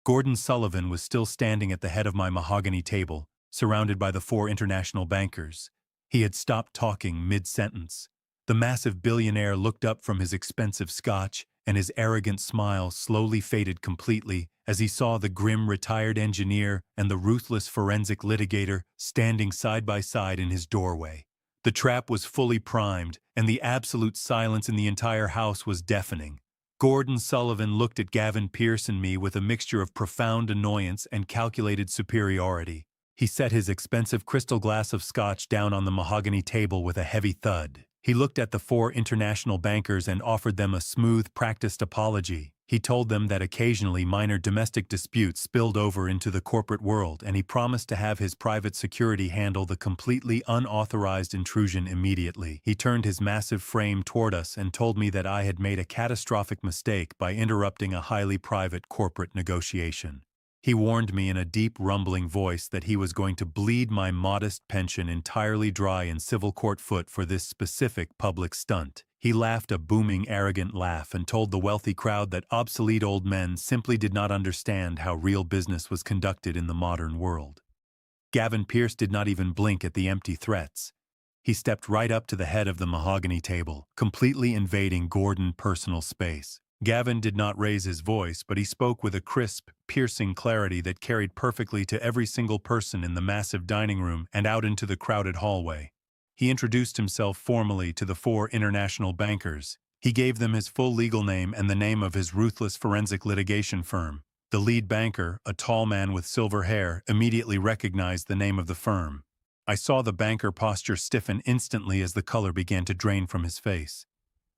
Gordon Sullivan was still standing at the head of my mahogany table, surrounded by the 4 international bankers. He had stopped talking mid-sentence. The massive billionaire looked up from his expensive scotch, and his arrogant smile slowly faded completely as he saw the grim retired engineer and the ruthless forensic litigator standing side by side in his doorway. The trap was fully primed, and the absolute silence in the entire house was deafening. Gordon Sullivan looked at Gavin Pearce and me with a mixture of profound annoyance and calculated superiority. He set his expensive crystal glass of scotch down on the mahogany table with a heavy thud. He looked at the 4 international bankers and offered them a smooth, practiced apology. He told them that occasionally minor domestic disputes spilled over into the corporate world, and he promised to have his private security handle the completely unauthorized intrusion immediately. He turned his massive frame toward us and told me that I had made a catastrophic mistake by interrupting a highly private corporate negotiation. He warned me in a deep, rumbling voice that he was going to bleed my modest pension entirely dry in civil court foot for this specific public stunt. He laughed a booming, arrogant laugh and told the wealthy crowd that obsolete old men simply did not understand how real business was conducted in the modern world. Gavin Pearce did not even blink at the empty threats. He stepped right up to the head of the mahogany table, completely invading Gordon's personal space. Gavin did not raise his voice, but he spoke with a crisp, piercing clarity that carried perfectly to every single person in the massive dining room and out into the crowded hallway. He introduced himself formally to the 4 international bankers. He gave them his full legal name and the name of his ruthless forensic litigation firm. The lead banker, a tall man with silver hair, immediately recognized the name of the firm. I saw the banker posture stiffen instantly as the color began to drain from his face.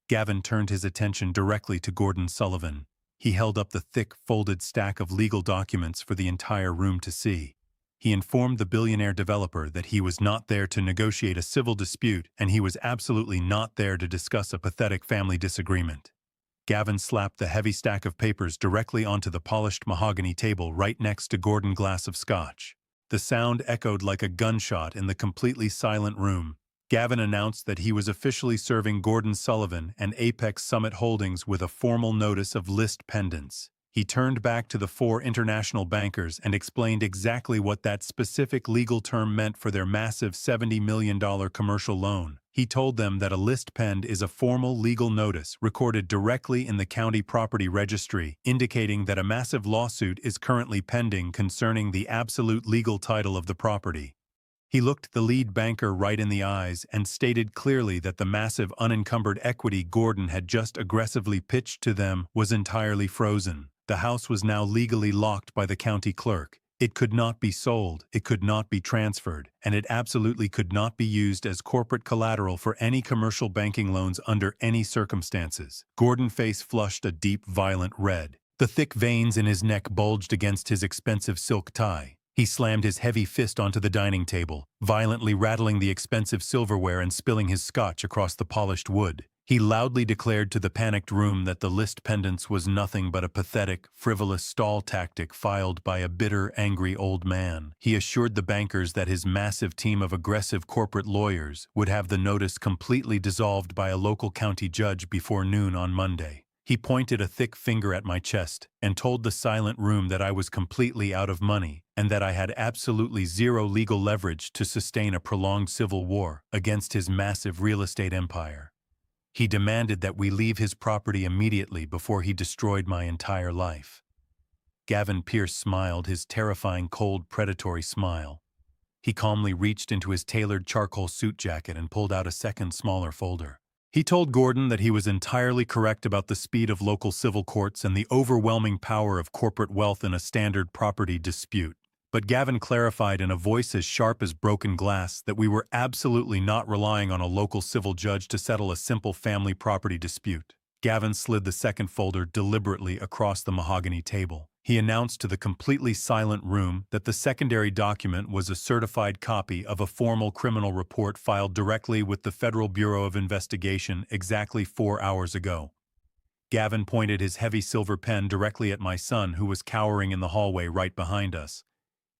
Gavin turned his attention directly to Gordon Sullivan. He held up the thick, folded stack of legal documents for the entire room to see. He informed the billionaire developer that he was not there to negotiate a civil dispute, and he was absolutely not there to discuss a pathetic family disagreement. Gavin slapped the heavy stack of papers directly onto the polished mahogany table right next to Gordon's glass of scotch. The sound echoed like a gunshot in the completely silent room. Gavin announced that he was officially serving Gordon Sullivan and Apex Summit Holdings with a formal notice of list pendants. He turned back to the 4 international bankers and explained exactly what that specific legal term meant for their massive $70 million commercial loan. He told them that a list pend is a formal legal notice recorded directly in the county property registry, indicating that a massive lawsuit is currently pending concerning the absolute legal title of the property. He looked the lead banker right in the eyes and stated clearly that the massive unencumbered equity Gordon had just aggressively pitched to them was entirely frozen. The house was now legally locked by the county clerk. It could not be sold, it could not be transferred, and it absolutely could not be used as corporate collateral for any commercial banking loans under any circumstances. Gordon's face flushed a deep, violent red. The thick veins in his neck bulged against his expensive silk tie. He slammed his heavy fist onto the dining table, violently rattling the expensive silverware and spilling his scotch across the polished wood. He loudly declared to the panicked room that the list pendants was nothing but a pathetic, frivolous stall tactic filed by a bitter, angry old man. He assured the bankers that his massive team of aggressive corporate lawyers would have the notice completely dissolved by a local county judge before noon on Monday. He pointed a thick finger at my chest and told the silent room that I was completely out of money and that I had absolutely zero legal leverage to sustain a prolonged civil war against his massive real estate empire. He demanded that we leave his property immediately before he destroyed my entire life. Gavin Pierce smiled his terrifying, cold, predatory smile. He calmly reached into his tailored charcoal suit jacket and pulled out a second, smaller folder. He told Gordon that he was entirely correct about the speed of local civil courts and the overwhelming power of corporate wealth in a standard property dispute. But Gavin clarified in a voice as sharp as broken glass that we were absolutely not relying on a local civil judge to settle a simple family property dispute. Gavin slid the second folder deliberately across the mahogany table. He announced to the completely silent room that the secondary document was a certified copy of a formal criminal report filed directly with the Federal Bureau of Investigation exactly 4 hours ago. Gavin pointed his heavy silver pen directly at my son, who was cowering in the hallway right behind us.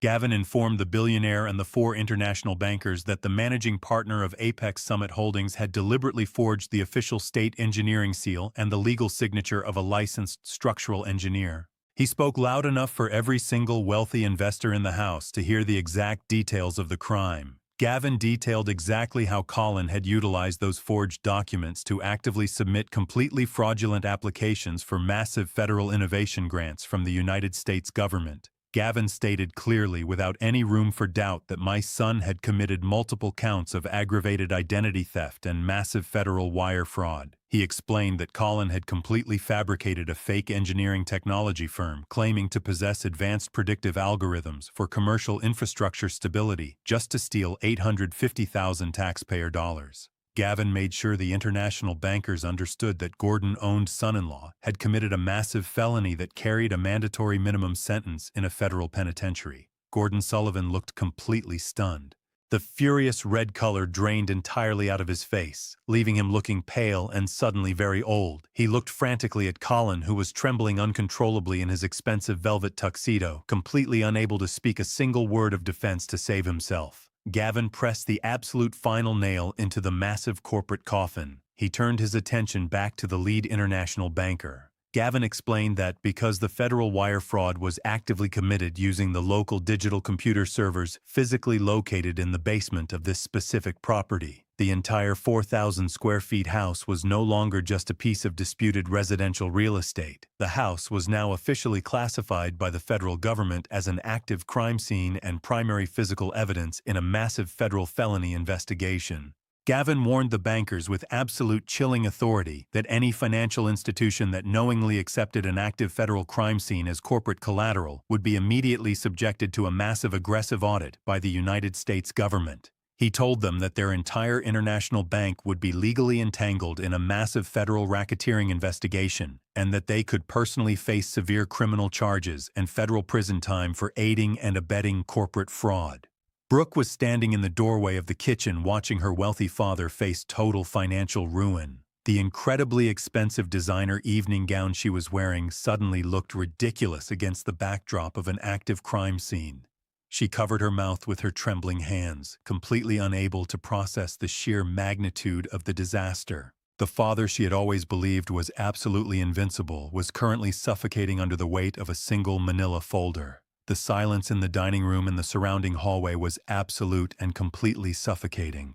Gavin informed the billionaire and the 4 international bankers that the managing partner of Apex Summit Holdings had deliberately forged the official state engineering seal and the legal signature of a licensed structural engineer. He spoke loud enough for every single wealthy investor in the house to hear the exact details of the crime. Gavin detailed exactly how Colin had utilized those forged documents to actively submit completely fraudulent applications for massive federal innovation grants from the United States government. Gavin stated clearly, without any room for doubt, that my son had committed multiple counts of aggravated identity theft and massive federal wire fraud. He explained that Colin had completely fabricated a fake engineering technology firm claiming to possess advanced predictive algorithms for commercial infrastructure stability just to steal $850,000 taxpayer dollars. Gavin made sure the international bankers understood that Gordon-owned son-in-law had committed a massive felony that carried a mandatory minimum sentence in a federal penitentiary. Gordon Sullivan looked completely stunned. The furious red color drained entirely out of his face, leaving him looking pale and suddenly very old. He looked frantically at Colin, who was trembling uncontrollably in his expensive velvet tuxedo, completely unable to speak a single word of defense to save himself. Gavin pressed the absolute final nail into the massive corporate coffin. He turned his attention back to the lead international banker. Gavin explained that because the federal wire fraud was actively committed using the local digital computer servers physically located in the basement of this specific property, the entire 4,000 square feet house was no longer just a piece of disputed residential real estate. The house was now officially classified by the federal government as an active crime scene and primary physical evidence in a massive federal felony investigation. Gavin warned the bankers with absolute chilling authority that any financial institution that knowingly accepted an active federal crime scene as corporate collateral would be immediately subjected to a massive aggressive audit by the United States government. He told them that their entire international bank would be legally entangled in a massive federal racketeering investigation, and that they could personally face severe criminal charges and federal prison time for aiding and abetting corporate fraud. Brooke was standing in the doorway of the kitchen watching her wealthy father face total financial ruin. The incredibly expensive designer evening gown she was wearing suddenly looked ridiculous against the backdrop of an active crime scene. She covered her mouth with her trembling hands, completely unable to process the sheer magnitude of the disaster. The father she had always believed was absolutely invincible was currently suffocating under the weight of a single manila folder. The silence in the dining room and the surrounding hallway was absolute and completely suffocating.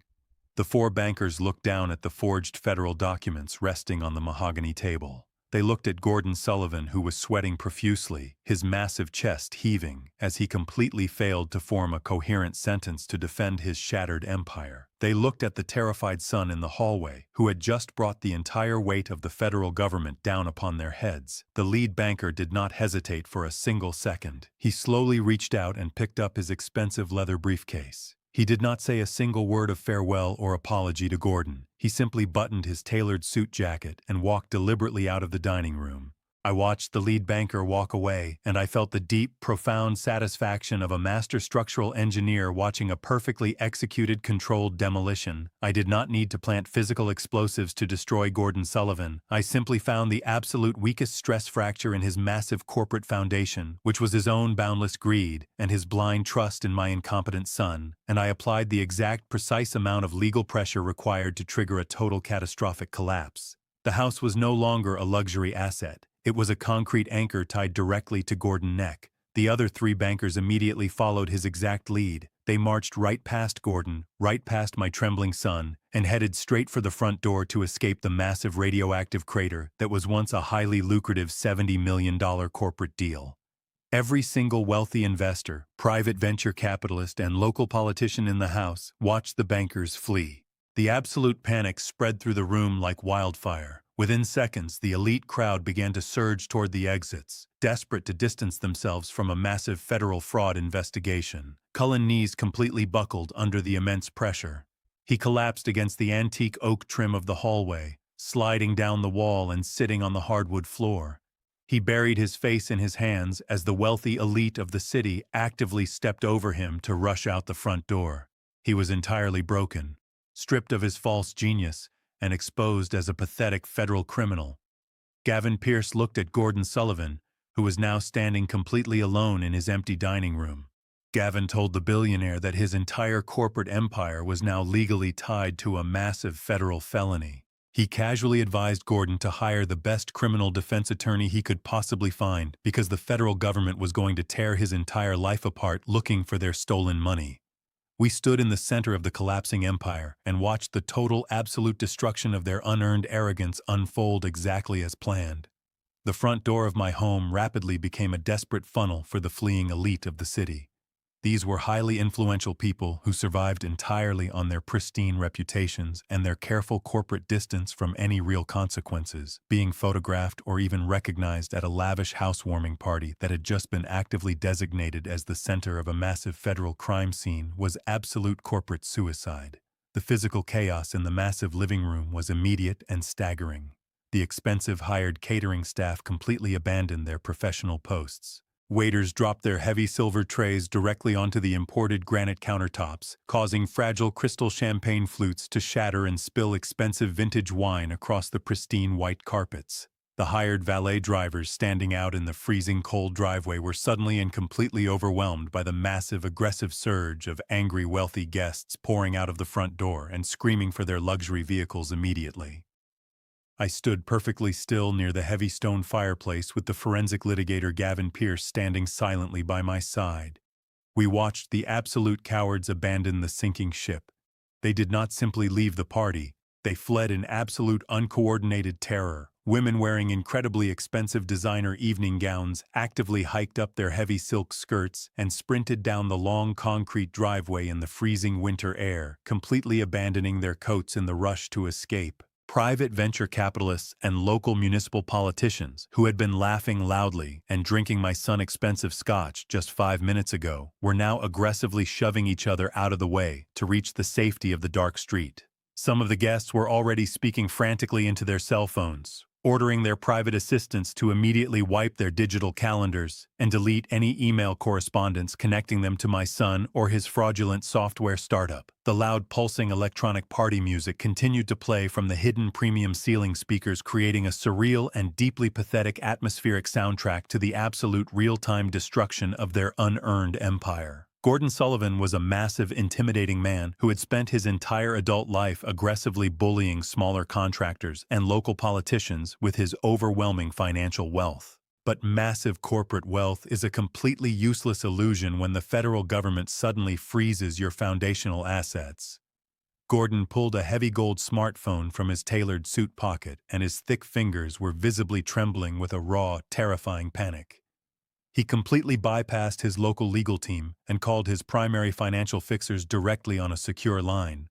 The 4 bankers looked down at the forged federal documents resting on the mahogany table. They looked at Gordon Sullivan, who was sweating profusely, his massive chest heaving, as he completely failed to form a coherent sentence to defend his shattered empire. They looked at the terrified son in the hallway, who had just brought the entire weight of the federal government down upon their heads. The lead banker did not hesitate for a single second. He slowly reached out and picked up his expensive leather briefcase. He did not say a single word of farewell or apology to Gordon. He simply buttoned his tailored suit jacket and walked deliberately out of the dining room. I watched the lead banker walk away, and I felt the deep, profound satisfaction of a master structural engineer watching a perfectly executed, controlled demolition. I did not need to plant physical explosives to destroy Gordon Sullivan. I simply found the absolute weakest stress fracture in his massive corporate foundation, which was his own boundless greed and his blind trust in my incompetent son, and I applied the exact precise amount of legal pressure required to trigger a total catastrophic collapse. The house was no longer a luxury asset. It was a concrete anchor tied directly to Gordon's neck. The other three bankers immediately followed his exact lead. They marched right past Gordon, right past my trembling son, and headed straight for the front door to escape the massive radioactive crater that was once a highly lucrative $70 million corporate deal. Every single wealthy investor, private venture capitalist, and local politician in the house watched the bankers flee. The absolute panic spread through the room like wildfire. Within seconds, the elite crowd began to surge toward the exits, desperate to distance themselves from a massive federal fraud investigation. Colin's knees completely buckled under the immense pressure. He collapsed against the antique oak trim of the hallway, sliding down the wall and sitting on the hardwood floor. He buried his face in his hands as the wealthy elite of the city actively stepped over him to rush out the front door. He was entirely broken, stripped of his false genius, and exposed as a pathetic federal criminal. Gavin Pierce looked at Gordon Sullivan, who was now standing completely alone in his empty dining room. Gavin told the billionaire that his entire corporate empire was now legally tied to a massive federal felony. He casually advised Gordon to hire the best criminal defense attorney he could possibly find because the federal government was going to tear his entire life apart looking for their stolen money. We stood in the center of the collapsing empire and watched the total absolute destruction of their unearned arrogance unfold exactly as planned. The front door of my home rapidly became a desperate funnel for the fleeing elite of the city. These were highly influential people who survived entirely on their pristine reputations and their careful corporate distance from any real consequences, being photographed or even recognized at a lavish housewarming party that had just been actively designated as the center of a massive federal crime scene was absolute corporate suicide. The physical chaos in the massive living room was immediate and staggering. The expensive hired catering staff completely abandoned their professional posts. Waiters dropped their heavy silver trays directly onto the imported granite countertops, causing fragile crystal champagne flutes to shatter and spill expensive vintage wine across the pristine white carpets. The hired valet drivers standing out in the freezing cold driveway were suddenly and completely overwhelmed by the massive, aggressive surge of angry, wealthy guests pouring out of the front door and screaming for their luxury vehicles immediately. I stood perfectly still near the heavy stone fireplace with the forensic litigator Gavin Pierce standing silently by my side. We watched the absolute cowards abandon the sinking ship. They did not simply leave the party, they fled in absolute uncoordinated terror. Women wearing incredibly expensive designer evening gowns actively hiked up their heavy silk skirts and sprinted down the long concrete driveway in the freezing winter air, completely abandoning their coats in the rush to escape. Private venture capitalists and local municipal politicians, who had been laughing loudly and drinking my son's expensive scotch just 5 minutes ago, were now aggressively shoving each other out of the way to reach the safety of the dark street. Some of the guests were already speaking frantically into their cell phones, ordering their private assistants to immediately wipe their digital calendars and delete any email correspondence connecting them to my son or his fraudulent software startup. The loud pulsing electronic party music continued to play from the hidden premium ceiling speakers, creating a surreal and deeply pathetic atmospheric soundtrack to the absolute real-time destruction of their unearned empire. Gordon Sullivan was a massive, intimidating man who had spent his entire adult life aggressively bullying smaller contractors and local politicians with his overwhelming financial wealth. But massive corporate wealth is a completely useless illusion when the federal government suddenly freezes your foundational assets. Gordon pulled a heavy gold smartphone from his tailored suit pocket, and his thick fingers were visibly trembling with a raw, terrifying panic. He completely bypassed his local legal team and called his primary financial fixers directly on a secure line.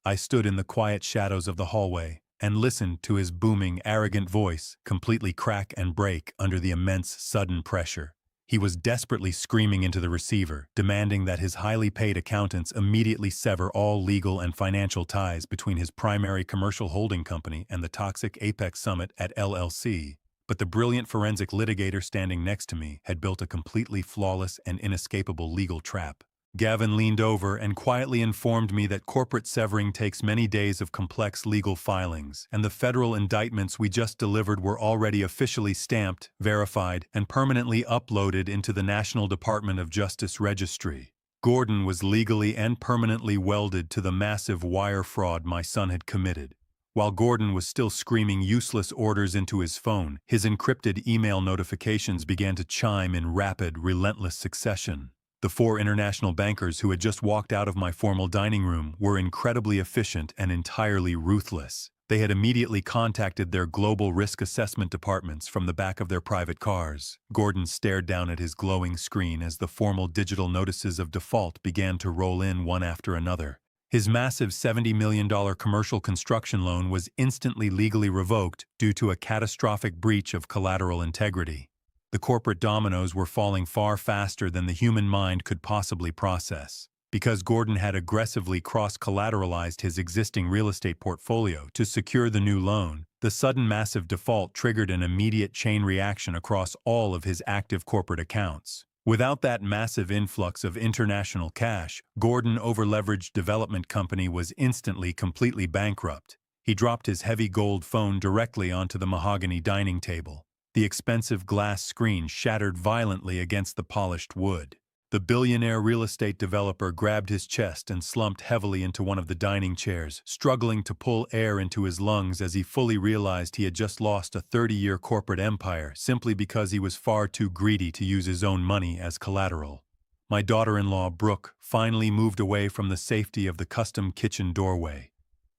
I stood in the quiet shadows of the hallway and listened to his booming, arrogant voice completely crack and break under the immense, sudden pressure. He was desperately screaming into the receiver, demanding that his highly paid accountants immediately sever all legal and financial ties between his primary commercial holding company and the toxic Apex Summit at LLC. But the brilliant forensic litigator standing next to me had built a completely flawless and inescapable legal trap. Gavin leaned over and quietly informed me that corporate severing takes many days of complex legal filings, and the federal indictments we just delivered were already officially stamped, verified, and permanently uploaded into the National Department of Justice registry. Gordon was legally and permanently welded to the massive wire fraud my son had committed. While Gordon was still screaming useless orders into his phone, his encrypted email notifications began to chime in rapid, relentless succession. The 4 international bankers who had just walked out of my formal dining room were incredibly efficient and entirely ruthless. They had immediately contacted their global risk assessment departments from the back of their private cars. Gordon stared down at his glowing screen as the formal digital notices of default began to roll in one after another. His massive $70 million commercial construction loan was instantly legally revoked due to a catastrophic breach of collateral integrity. The corporate dominoes were falling far faster than the human mind could possibly process. Because Gordon had aggressively cross-collateralized his existing real estate portfolio to secure the new loan, the sudden massive default triggered an immediate chain reaction across all of his active corporate accounts. Without that massive influx of international cash, Gordon over-leveraged development company was instantly completely bankrupt. He dropped his heavy gold phone directly onto the mahogany dining table. The expensive glass screen shattered violently against the polished wood. The billionaire real estate developer grabbed his chest and slumped heavily into one of the dining chairs, struggling to pull air into his lungs as he fully realized he had just lost a 30-year corporate empire simply because he was far too greedy to use his own money as collateral. My daughter-in-law, Brooke, finally moved away from the safety of the custom kitchen doorway.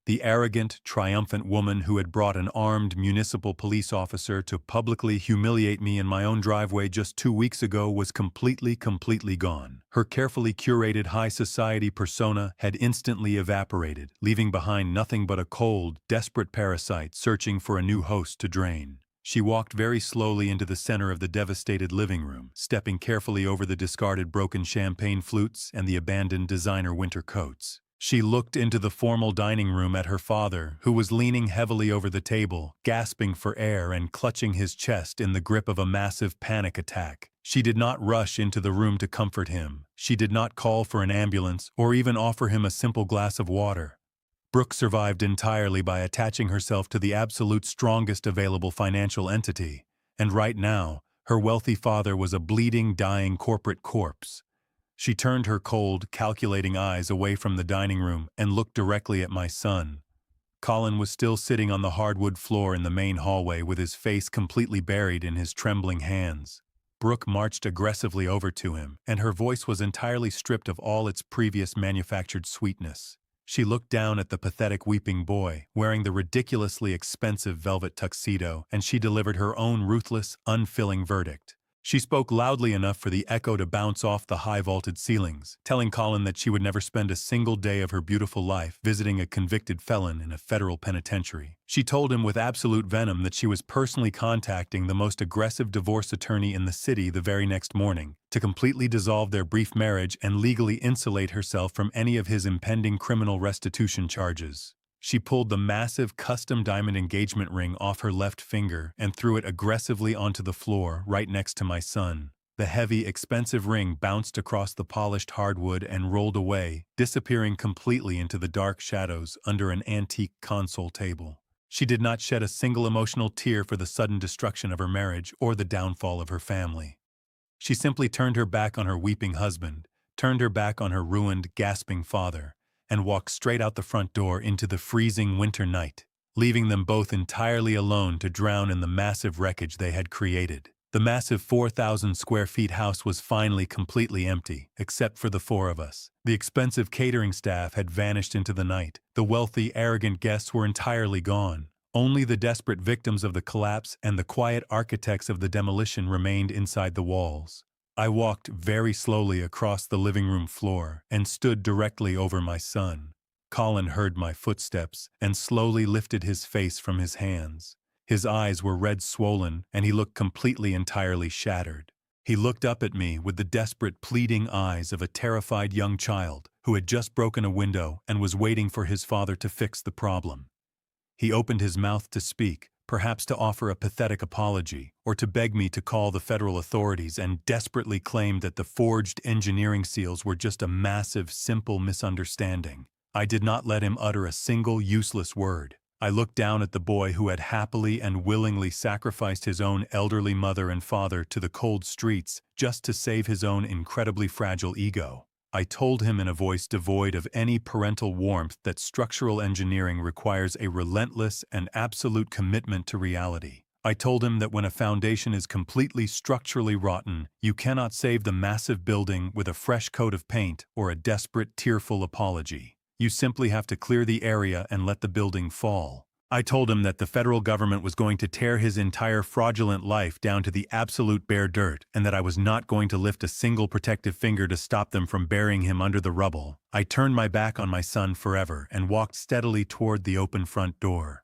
The arrogant, triumphant woman who had brought an armed municipal police officer to publicly humiliate me in my own driveway just 2 weeks ago was completely gone. Her carefully curated high society persona had instantly evaporated, leaving behind nothing but a cold, desperate parasite searching for a new host to drain. She walked very slowly into the center of the devastated living room, stepping carefully over the discarded broken champagne flutes and the abandoned designer winter coats. She looked into the formal dining room at her father, who was leaning heavily over the table, gasping for air and clutching his chest in the grip of a massive panic attack. She did not rush into the room to comfort him. She did not call for an ambulance or even offer him a simple glass of water. Brooke survived entirely by attaching herself to the absolute strongest available financial entity, and right now, her wealthy father was a bleeding, dying corporate corpse. She turned her cold, calculating eyes away from the dining room and looked directly at my son. Colin was still sitting on the hardwood floor in the main hallway with his face completely buried in his trembling hands. Brooke marched aggressively over to him, and her voice was entirely stripped of all its previous manufactured sweetness. She looked down at the pathetic weeping boy, wearing the ridiculously expensive velvet tuxedo, and she delivered her own ruthless, unfilling verdict. She spoke loudly enough for the echo to bounce off the high-vaulted ceilings, telling Colin that she would never spend a single day of her beautiful life visiting a convicted felon in a federal penitentiary. She told him with absolute venom that she was personally contacting the most aggressive divorce attorney in the city the very next morning to completely dissolve their brief marriage and legally insulate herself from any of his impending criminal restitution charges. She pulled the massive custom diamond engagement ring off her left finger and threw it aggressively onto the floor right next to my son. The heavy, expensive ring bounced across the polished hardwood and rolled away, disappearing completely into the dark shadows under an antique console table. She did not shed a single emotional tear for the sudden destruction of her marriage or the downfall of her family. She simply turned her back on her weeping husband, turned her back on her ruined, gasping father, and walked straight out the front door into the freezing winter night, leaving them both entirely alone to drown in the massive wreckage they had created. The massive 4,000 square feet house was finally completely empty, except for the four of us. The expensive catering staff had vanished into the night. The wealthy, arrogant guests were entirely gone. Only the desperate victims of the collapse and the quiet architects of the demolition remained inside the walls. I walked very slowly across the living room floor and stood directly over my son. Colin heard my footsteps and slowly lifted his face from his hands. His eyes were red-swollen, and he looked entirely shattered. He looked up at me with the desperate, pleading eyes of a terrified young child who had just broken a window and was waiting for his father to fix the problem. He opened his mouth to speak, perhaps to offer a pathetic apology, or to beg me to call the federal authorities, and desperately claimed that the forged engineering seals were just a massive, simple misunderstanding. I did not let him utter a single useless word. I looked down at the boy who had happily and willingly sacrificed his own elderly mother and father to the cold streets just to save his own incredibly fragile ego. I told him in a voice devoid of any parental warmth that structural engineering requires a relentless and absolute commitment to reality. I told him that when a foundation is completely structurally rotten, you cannot save the massive building with a fresh coat of paint or a desperate, tearful apology. You simply have to clear the area and let the building fall. I told him that the federal government was going to tear his entire fraudulent life down to the absolute bare dirt, and that I was not going to lift a single protective finger to stop them from burying him under the rubble. I turned my back on my son forever and walked steadily toward the open front door.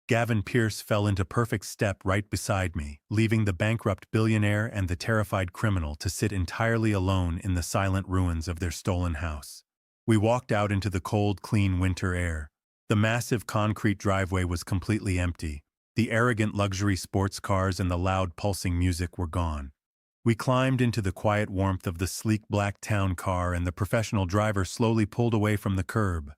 Gavin Pierce fell into perfect step right beside me, leaving the bankrupt billionaire and the terrified criminal to sit entirely alone in the silent ruins of their stolen house. We walked out into the cold, clean winter air. The massive concrete driveway was completely empty. The arrogant luxury sports cars and the loud pulsing music were gone. We climbed into the quiet warmth of the sleek black town car, and the professional driver slowly pulled away from the curb.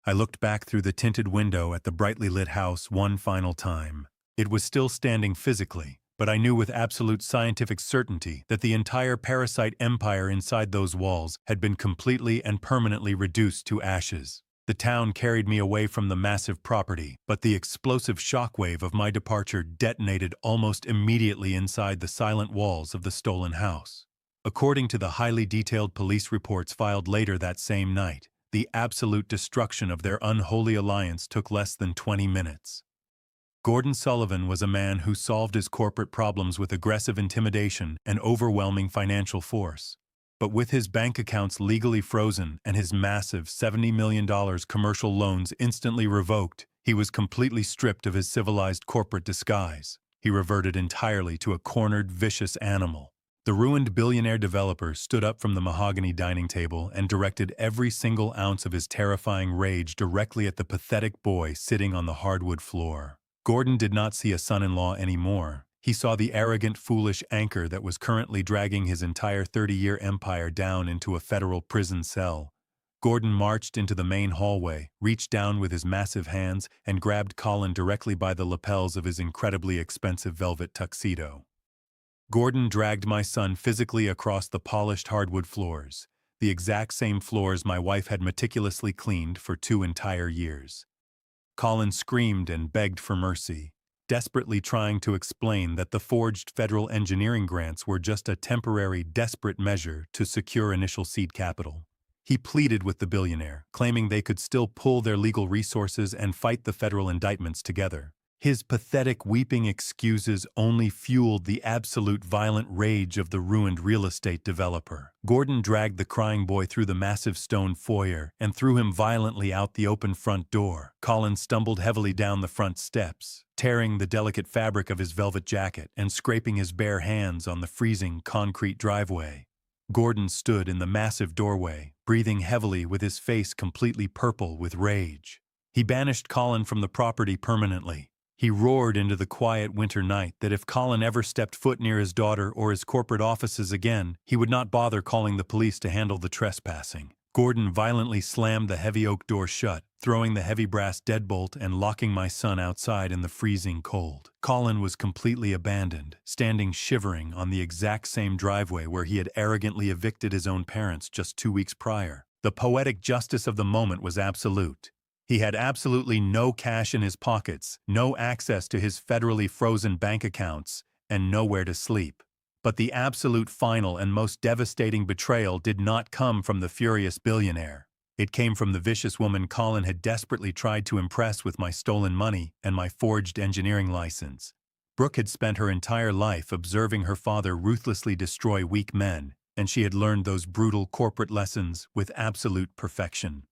I looked back through the tinted window at the brightly lit house one final time. It was still standing physically, but I knew with absolute scientific certainty that the entire parasite empire inside those walls had been completely and permanently reduced to ashes. The town carried me away from the massive property, but the explosive shockwave of my departure detonated almost immediately inside the silent walls of the stolen house. According to the highly detailed police reports filed later that same night, the absolute destruction of their unholy alliance took less than 20 minutes. Gordon Sullivan was a man who solved his corporate problems with aggressive intimidation and overwhelming financial force. But with his bank accounts legally frozen and his massive $70 million commercial loans instantly revoked, he was completely stripped of his civilized corporate disguise. He reverted entirely to a cornered, vicious animal. The ruined billionaire developer stood up from the mahogany dining table and directed every single ounce of his terrifying rage directly at the pathetic boy sitting on the hardwood floor. Gordon did not see a son-in-law anymore. He saw the arrogant, foolish anchor that was currently dragging his entire 30-year empire down into a federal prison cell. Gordon marched into the main hallway, reached down with his massive hands, and grabbed Colin directly by the lapels of his incredibly expensive velvet tuxedo. Gordon dragged my son physically across the polished hardwood floors, the exact same floors my wife had meticulously cleaned for 2 entire years. Colin screamed and begged for mercy, desperately trying to explain that the forged federal engineering grants were just a temporary, desperate measure to secure initial seed capital. He pleaded with the billionaire, claiming they could still pool their legal resources and fight the federal indictments together. His pathetic, weeping excuses only fueled the absolute violent rage of the ruined real estate developer. Gordon dragged the crying boy through the massive stone foyer and threw him violently out the open front door. Colin stumbled heavily down the front steps, tearing the delicate fabric of his velvet jacket and scraping his bare hands on the freezing concrete driveway. Gordon stood in the massive doorway, breathing heavily with his face completely purple with rage. He banished Colin from the property permanently. He roared into the quiet winter night that if Colin ever stepped foot near his daughter or his corporate offices again, he would not bother calling the police to handle the trespassing. Gordon violently slammed the heavy oak door shut, throwing the heavy brass deadbolt and locking my son outside in the freezing cold. Colin was completely abandoned, standing shivering on the exact same driveway where he had arrogantly evicted his own parents just 2 weeks prior. The poetic justice of the moment was absolute. He had absolutely no cash in his pockets, no access to his federally frozen bank accounts, and nowhere to sleep. But the absolute final and most devastating betrayal did not come from the furious billionaire. It came from the vicious woman Colin had desperately tried to impress with my stolen money and my forged engineering license. Brooke had spent her entire life observing her father ruthlessly destroy weak men, and she had learned those brutal corporate lessons with absolute perfection.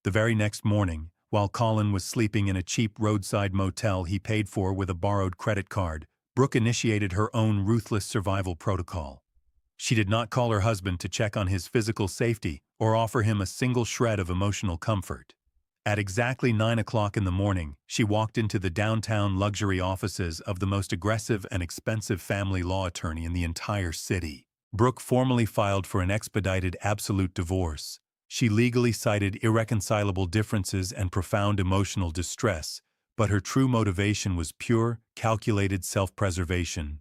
The very next morning, while Colin was sleeping in a cheap roadside motel he paid for with a borrowed credit card, Brooke initiated her own ruthless survival protocol. She did not call her husband to check on his physical safety or offer him a single shred of emotional comfort. At exactly 9 o'clock in the morning, she walked into the downtown luxury offices of the most aggressive and expensive family law attorney in the entire city. Brooke formally filed for an expedited absolute divorce. She legally cited irreconcilable differences and profound emotional distress, but her true motivation was pure, calculated self-preservation.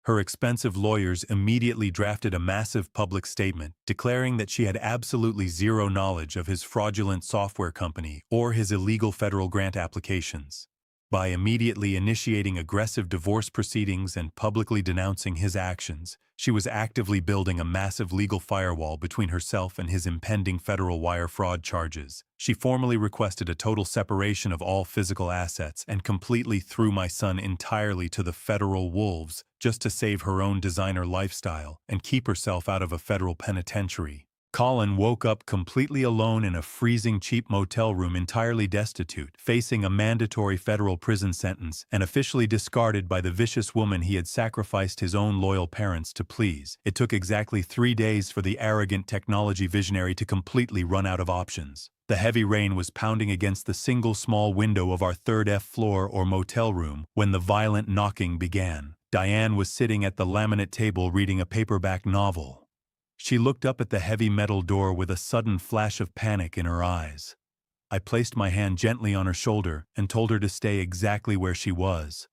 Her expensive lawyers immediately drafted a massive public statement declaring that she had absolutely zero knowledge of his fraudulent software company or his illegal federal grant applications. By immediately initiating aggressive divorce proceedings and publicly denouncing his actions, she was actively building a massive legal firewall between herself and his impending federal wire fraud charges. She formally requested a total separation of all physical assets and completely threw my son entirely to the federal wolves just to save her own designer lifestyle and keep herself out of a federal penitentiary. Colin woke up completely alone in a freezing cheap motel room, entirely destitute, facing a mandatory federal prison sentence and officially discarded by the vicious woman he had sacrificed his own loyal parents to please. It took exactly 3 days for the arrogant technology visionary to completely run out of options. The heavy rain was pounding against the single small window of our third F floor or motel room when the violent knocking began. Diane was sitting at the laminate table reading a paperback novel. She looked up at the heavy metal door with a sudden flash of panic in her eyes. I placed my hand gently on her shoulder and told her to stay exactly where she was.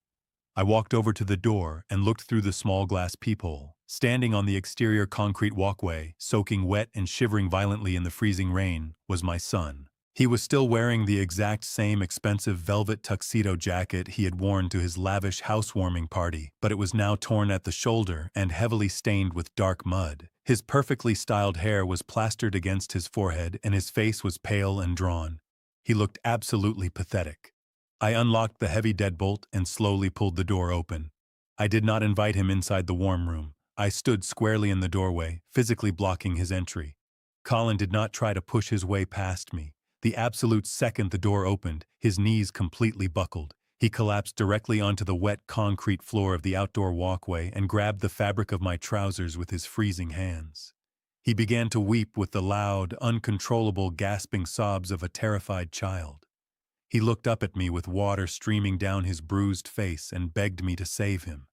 I walked over to the door and looked through the small glass peephole. Standing on the exterior concrete walkway, soaking wet and shivering violently in the freezing rain, was my son. He was still wearing the exact same expensive velvet tuxedo jacket he had worn to his lavish housewarming party, but it was now torn at the shoulder and heavily stained with dark mud. His perfectly styled hair was plastered against his forehead and his face was pale and drawn. He looked absolutely pathetic. I unlocked the heavy deadbolt and slowly pulled the door open. I did not invite him inside the warm room. I stood squarely in the doorway, physically blocking his entry. Colin did not try to push his way past me. The absolute second the door opened, his knees completely buckled. He collapsed directly onto the wet concrete floor of the outdoor walkway and grabbed the fabric of my trousers with his freezing hands. He began to weep with the loud, uncontrollable gasping sobs of a terrified child. He looked up at me with water streaming down his bruised face and begged me to save him.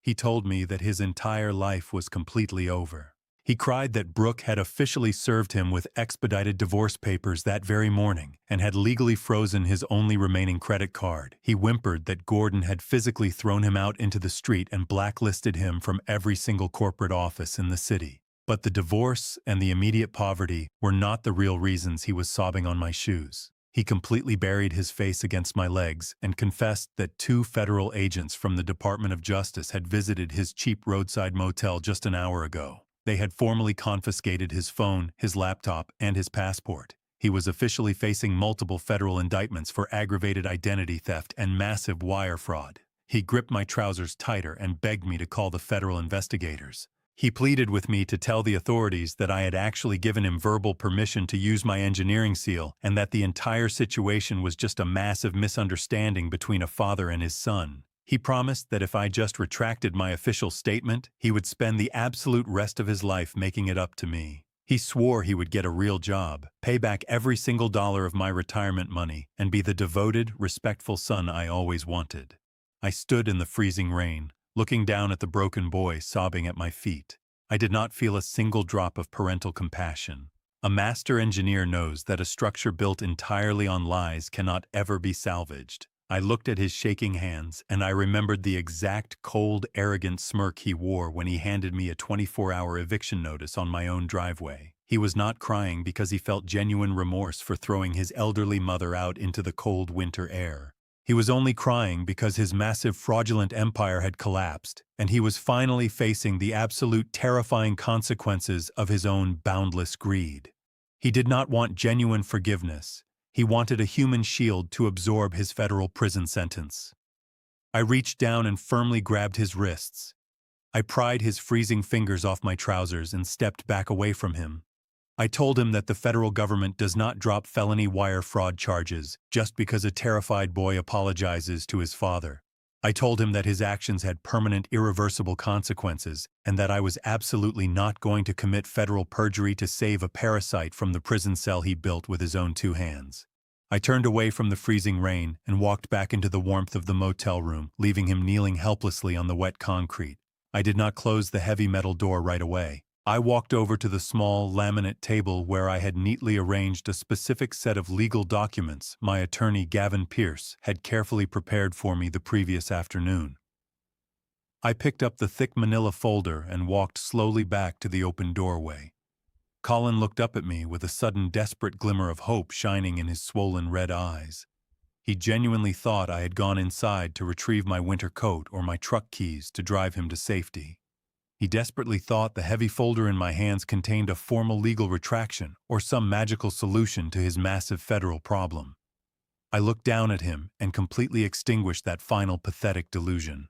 He told me that his entire life was completely over. He cried that Brooke had officially served him with expedited divorce papers that very morning and had legally frozen his only remaining credit card. He whimpered that Gordon had physically thrown him out into the street and blacklisted him from every single corporate office in the city. But the divorce and the immediate poverty were not the real reasons he was sobbing on my shoes. He completely buried his face against my legs and confessed that 2 federal agents from the Department of Justice had visited his cheap roadside motel just an hour ago. They had formally confiscated his phone, his laptop, and his passport. He was officially facing multiple federal indictments for aggravated identity theft and massive wire fraud. He gripped my trousers tighter and begged me to call the federal investigators. He pleaded with me to tell the authorities that I had actually given him verbal permission to use my engineering seal and that the entire situation was just a massive misunderstanding between a father and his son. He promised that if I just retracted my official statement, he would spend the absolute rest of his life making it up to me. He swore he would get a real job, pay back every single dollar of my retirement money, and be the devoted, respectful son I always wanted. I stood in the freezing rain, looking down at the broken boy sobbing at my feet. I did not feel a single drop of parental compassion. A master engineer knows that a structure built entirely on lies cannot ever be salvaged. I looked at his shaking hands, and I remembered the exact cold, arrogant smirk he wore when he handed me a 24-hour eviction notice on my own driveway. He was not crying because he felt genuine remorse for throwing his elderly mother out into the cold winter air. He was only crying because his massive fraudulent empire had collapsed, and he was finally facing the absolute terrifying consequences of his own boundless greed. He did not want genuine forgiveness. He wanted a human shield to absorb his federal prison sentence. I reached down and firmly grabbed his wrists. I pried his freezing fingers off my trousers and stepped back away from him. I told him that the federal government does not drop felony wire fraud charges just because a terrified boy apologizes to his father. I told him that his actions had permanent, irreversible consequences and that I was absolutely not going to commit federal perjury to save a parasite from the prison cell he built with his own 2 hands. I turned away from the freezing rain and walked back into the warmth of the motel room, leaving him kneeling helplessly on the wet concrete. I did not close the heavy metal door right away. I walked over to the small laminate table where I had neatly arranged a specific set of legal documents my attorney Gavin Pierce had carefully prepared for me the previous afternoon. I picked up the thick manila folder and walked slowly back to the open doorway. Colin looked up at me with a sudden desperate glimmer of hope shining in his swollen red eyes. He genuinely thought I had gone inside to retrieve my winter coat or my truck keys to drive him to safety. He desperately thought the heavy folder in my hands contained a formal legal retraction or some magical solution to his massive federal problem. I looked down at him and completely extinguished that final pathetic delusion.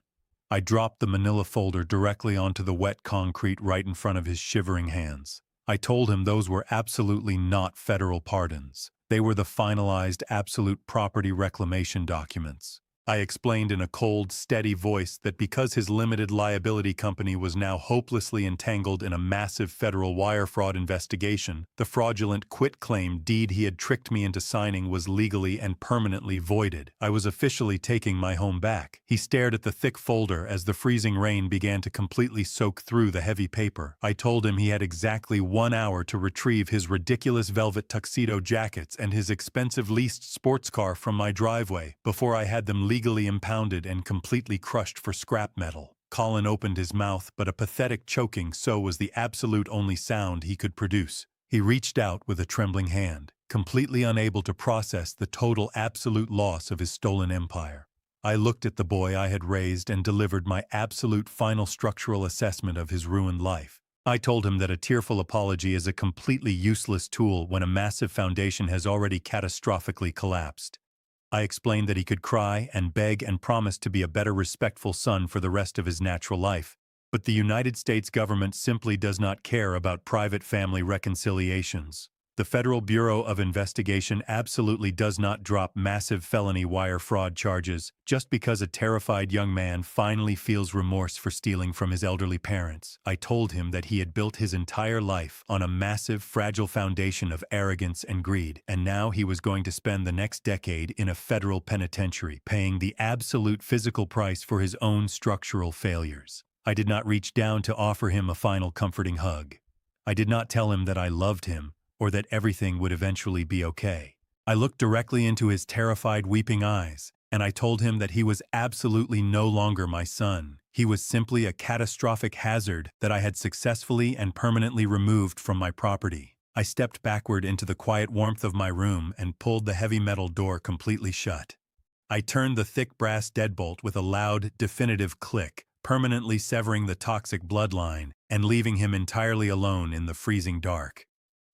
I dropped the manila folder directly onto the wet concrete right in front of his shivering hands. I told him those were absolutely not federal pardons. They were the finalized absolute property reclamation documents. I explained in a cold, steady voice that because his limited liability company was now hopelessly entangled in a massive federal wire fraud investigation, the fraudulent quitclaim deed he had tricked me into signing was legally and permanently voided. I was officially taking my home back. He stared at the thick folder as the freezing rain began to completely soak through the heavy paper. I told him he had exactly 1 hour to retrieve his ridiculous velvet tuxedo jackets and his expensive leased sports car from my driveway before I had them legally impounded and completely crushed for scrap metal. Colin opened his mouth, but a pathetic choking so was the absolute only sound he could produce. He reached out with a trembling hand, completely unable to process the total absolute loss of his stolen empire. I looked at the boy I had raised and delivered my absolute final structural assessment of his ruined life. I told him that a tearful apology is a completely useless tool when a massive foundation has already catastrophically collapsed. I explained that he could cry and beg and promise to be a better respectful son for the rest of his natural life, but the United States government simply does not care about private family reconciliations. The Federal Bureau of Investigation absolutely does not drop massive felony wire fraud charges just because a terrified young man finally feels remorse for stealing from his elderly parents. I told him that he had built his entire life on a massive, fragile foundation of arrogance and greed, and now he was going to spend the next decade in a federal penitentiary, paying the absolute physical price for his own structural failures. I did not reach down to offer him a final comforting hug. I did not tell him that I loved him, or that everything would eventually be okay. I looked directly into his terrified, weeping eyes, and I told him that he was absolutely no longer my son. He was simply a catastrophic hazard that I had successfully and permanently removed from my property. I stepped backward into the quiet warmth of my room and pulled the heavy metal door completely shut. I turned the thick brass deadbolt with a loud, definitive click, permanently severing the toxic bloodline and leaving him entirely alone in the freezing dark.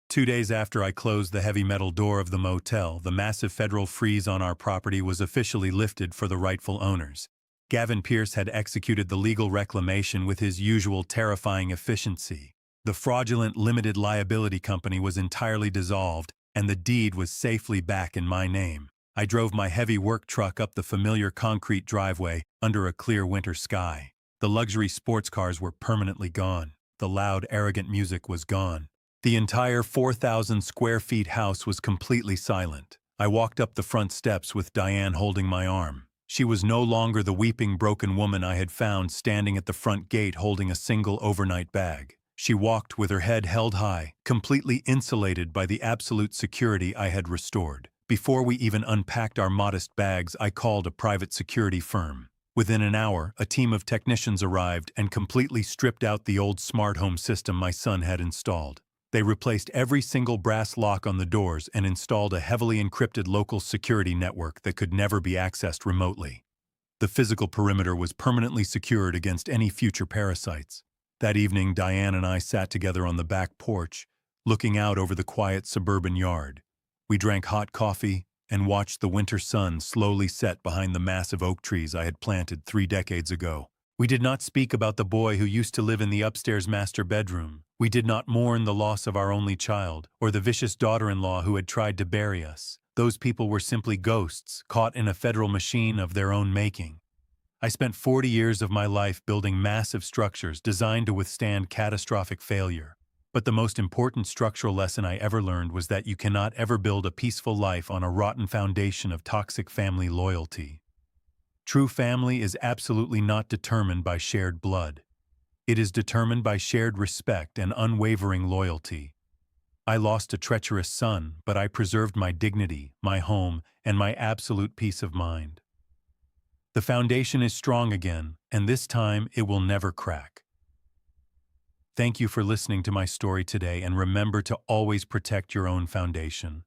2 days after I closed the heavy metal door of the motel, the massive federal freeze on our property was officially lifted for the rightful owners. Gavin Pierce had executed the legal reclamation with his usual terrifying efficiency. The fraudulent limited liability company was entirely dissolved, and the deed was safely back in my name. I drove my heavy work truck up the familiar concrete driveway under a clear winter sky. The luxury sports cars were permanently gone. The loud, arrogant music was gone. The entire 4,000 square feet house was completely silent. I walked up the front steps with Diane holding my arm. She was no longer the weeping, broken woman I had found standing at the front gate holding a single overnight bag. She walked with her head held high, completely insulated by the absolute security I had restored. Before we even unpacked our modest bags, I called a private security firm. Within an hour, a team of technicians arrived and completely stripped out the old smart home system my son had installed. They replaced every single brass lock on the doors and installed a heavily encrypted local security network that could never be accessed remotely. The physical perimeter was permanently secured against any future parasites. That evening, Diane and I sat together on the back porch, looking out over the quiet suburban yard. We drank hot coffee and watched the winter sun slowly set behind the massive oak trees I had planted 3 decades ago. We did not speak about the boy who used to live in the upstairs master bedroom. We did not mourn the loss of our only child, or the vicious daughter-in-law who had tried to bury us. Those people were simply ghosts, caught in a federal machine of their own making. I spent 40 years of my life building massive structures designed to withstand catastrophic failure. But the most important structural lesson I ever learned was that you cannot ever build a peaceful life on a rotten foundation of toxic family loyalty. True family is absolutely not determined by shared blood. It is determined by shared respect and unwavering loyalty. I lost a treacherous son, but I preserved my dignity, my home, and my absolute peace of mind. The foundation is strong again, and this time it will never crack. Thank you for listening to my story today, and remember to always protect your own foundation.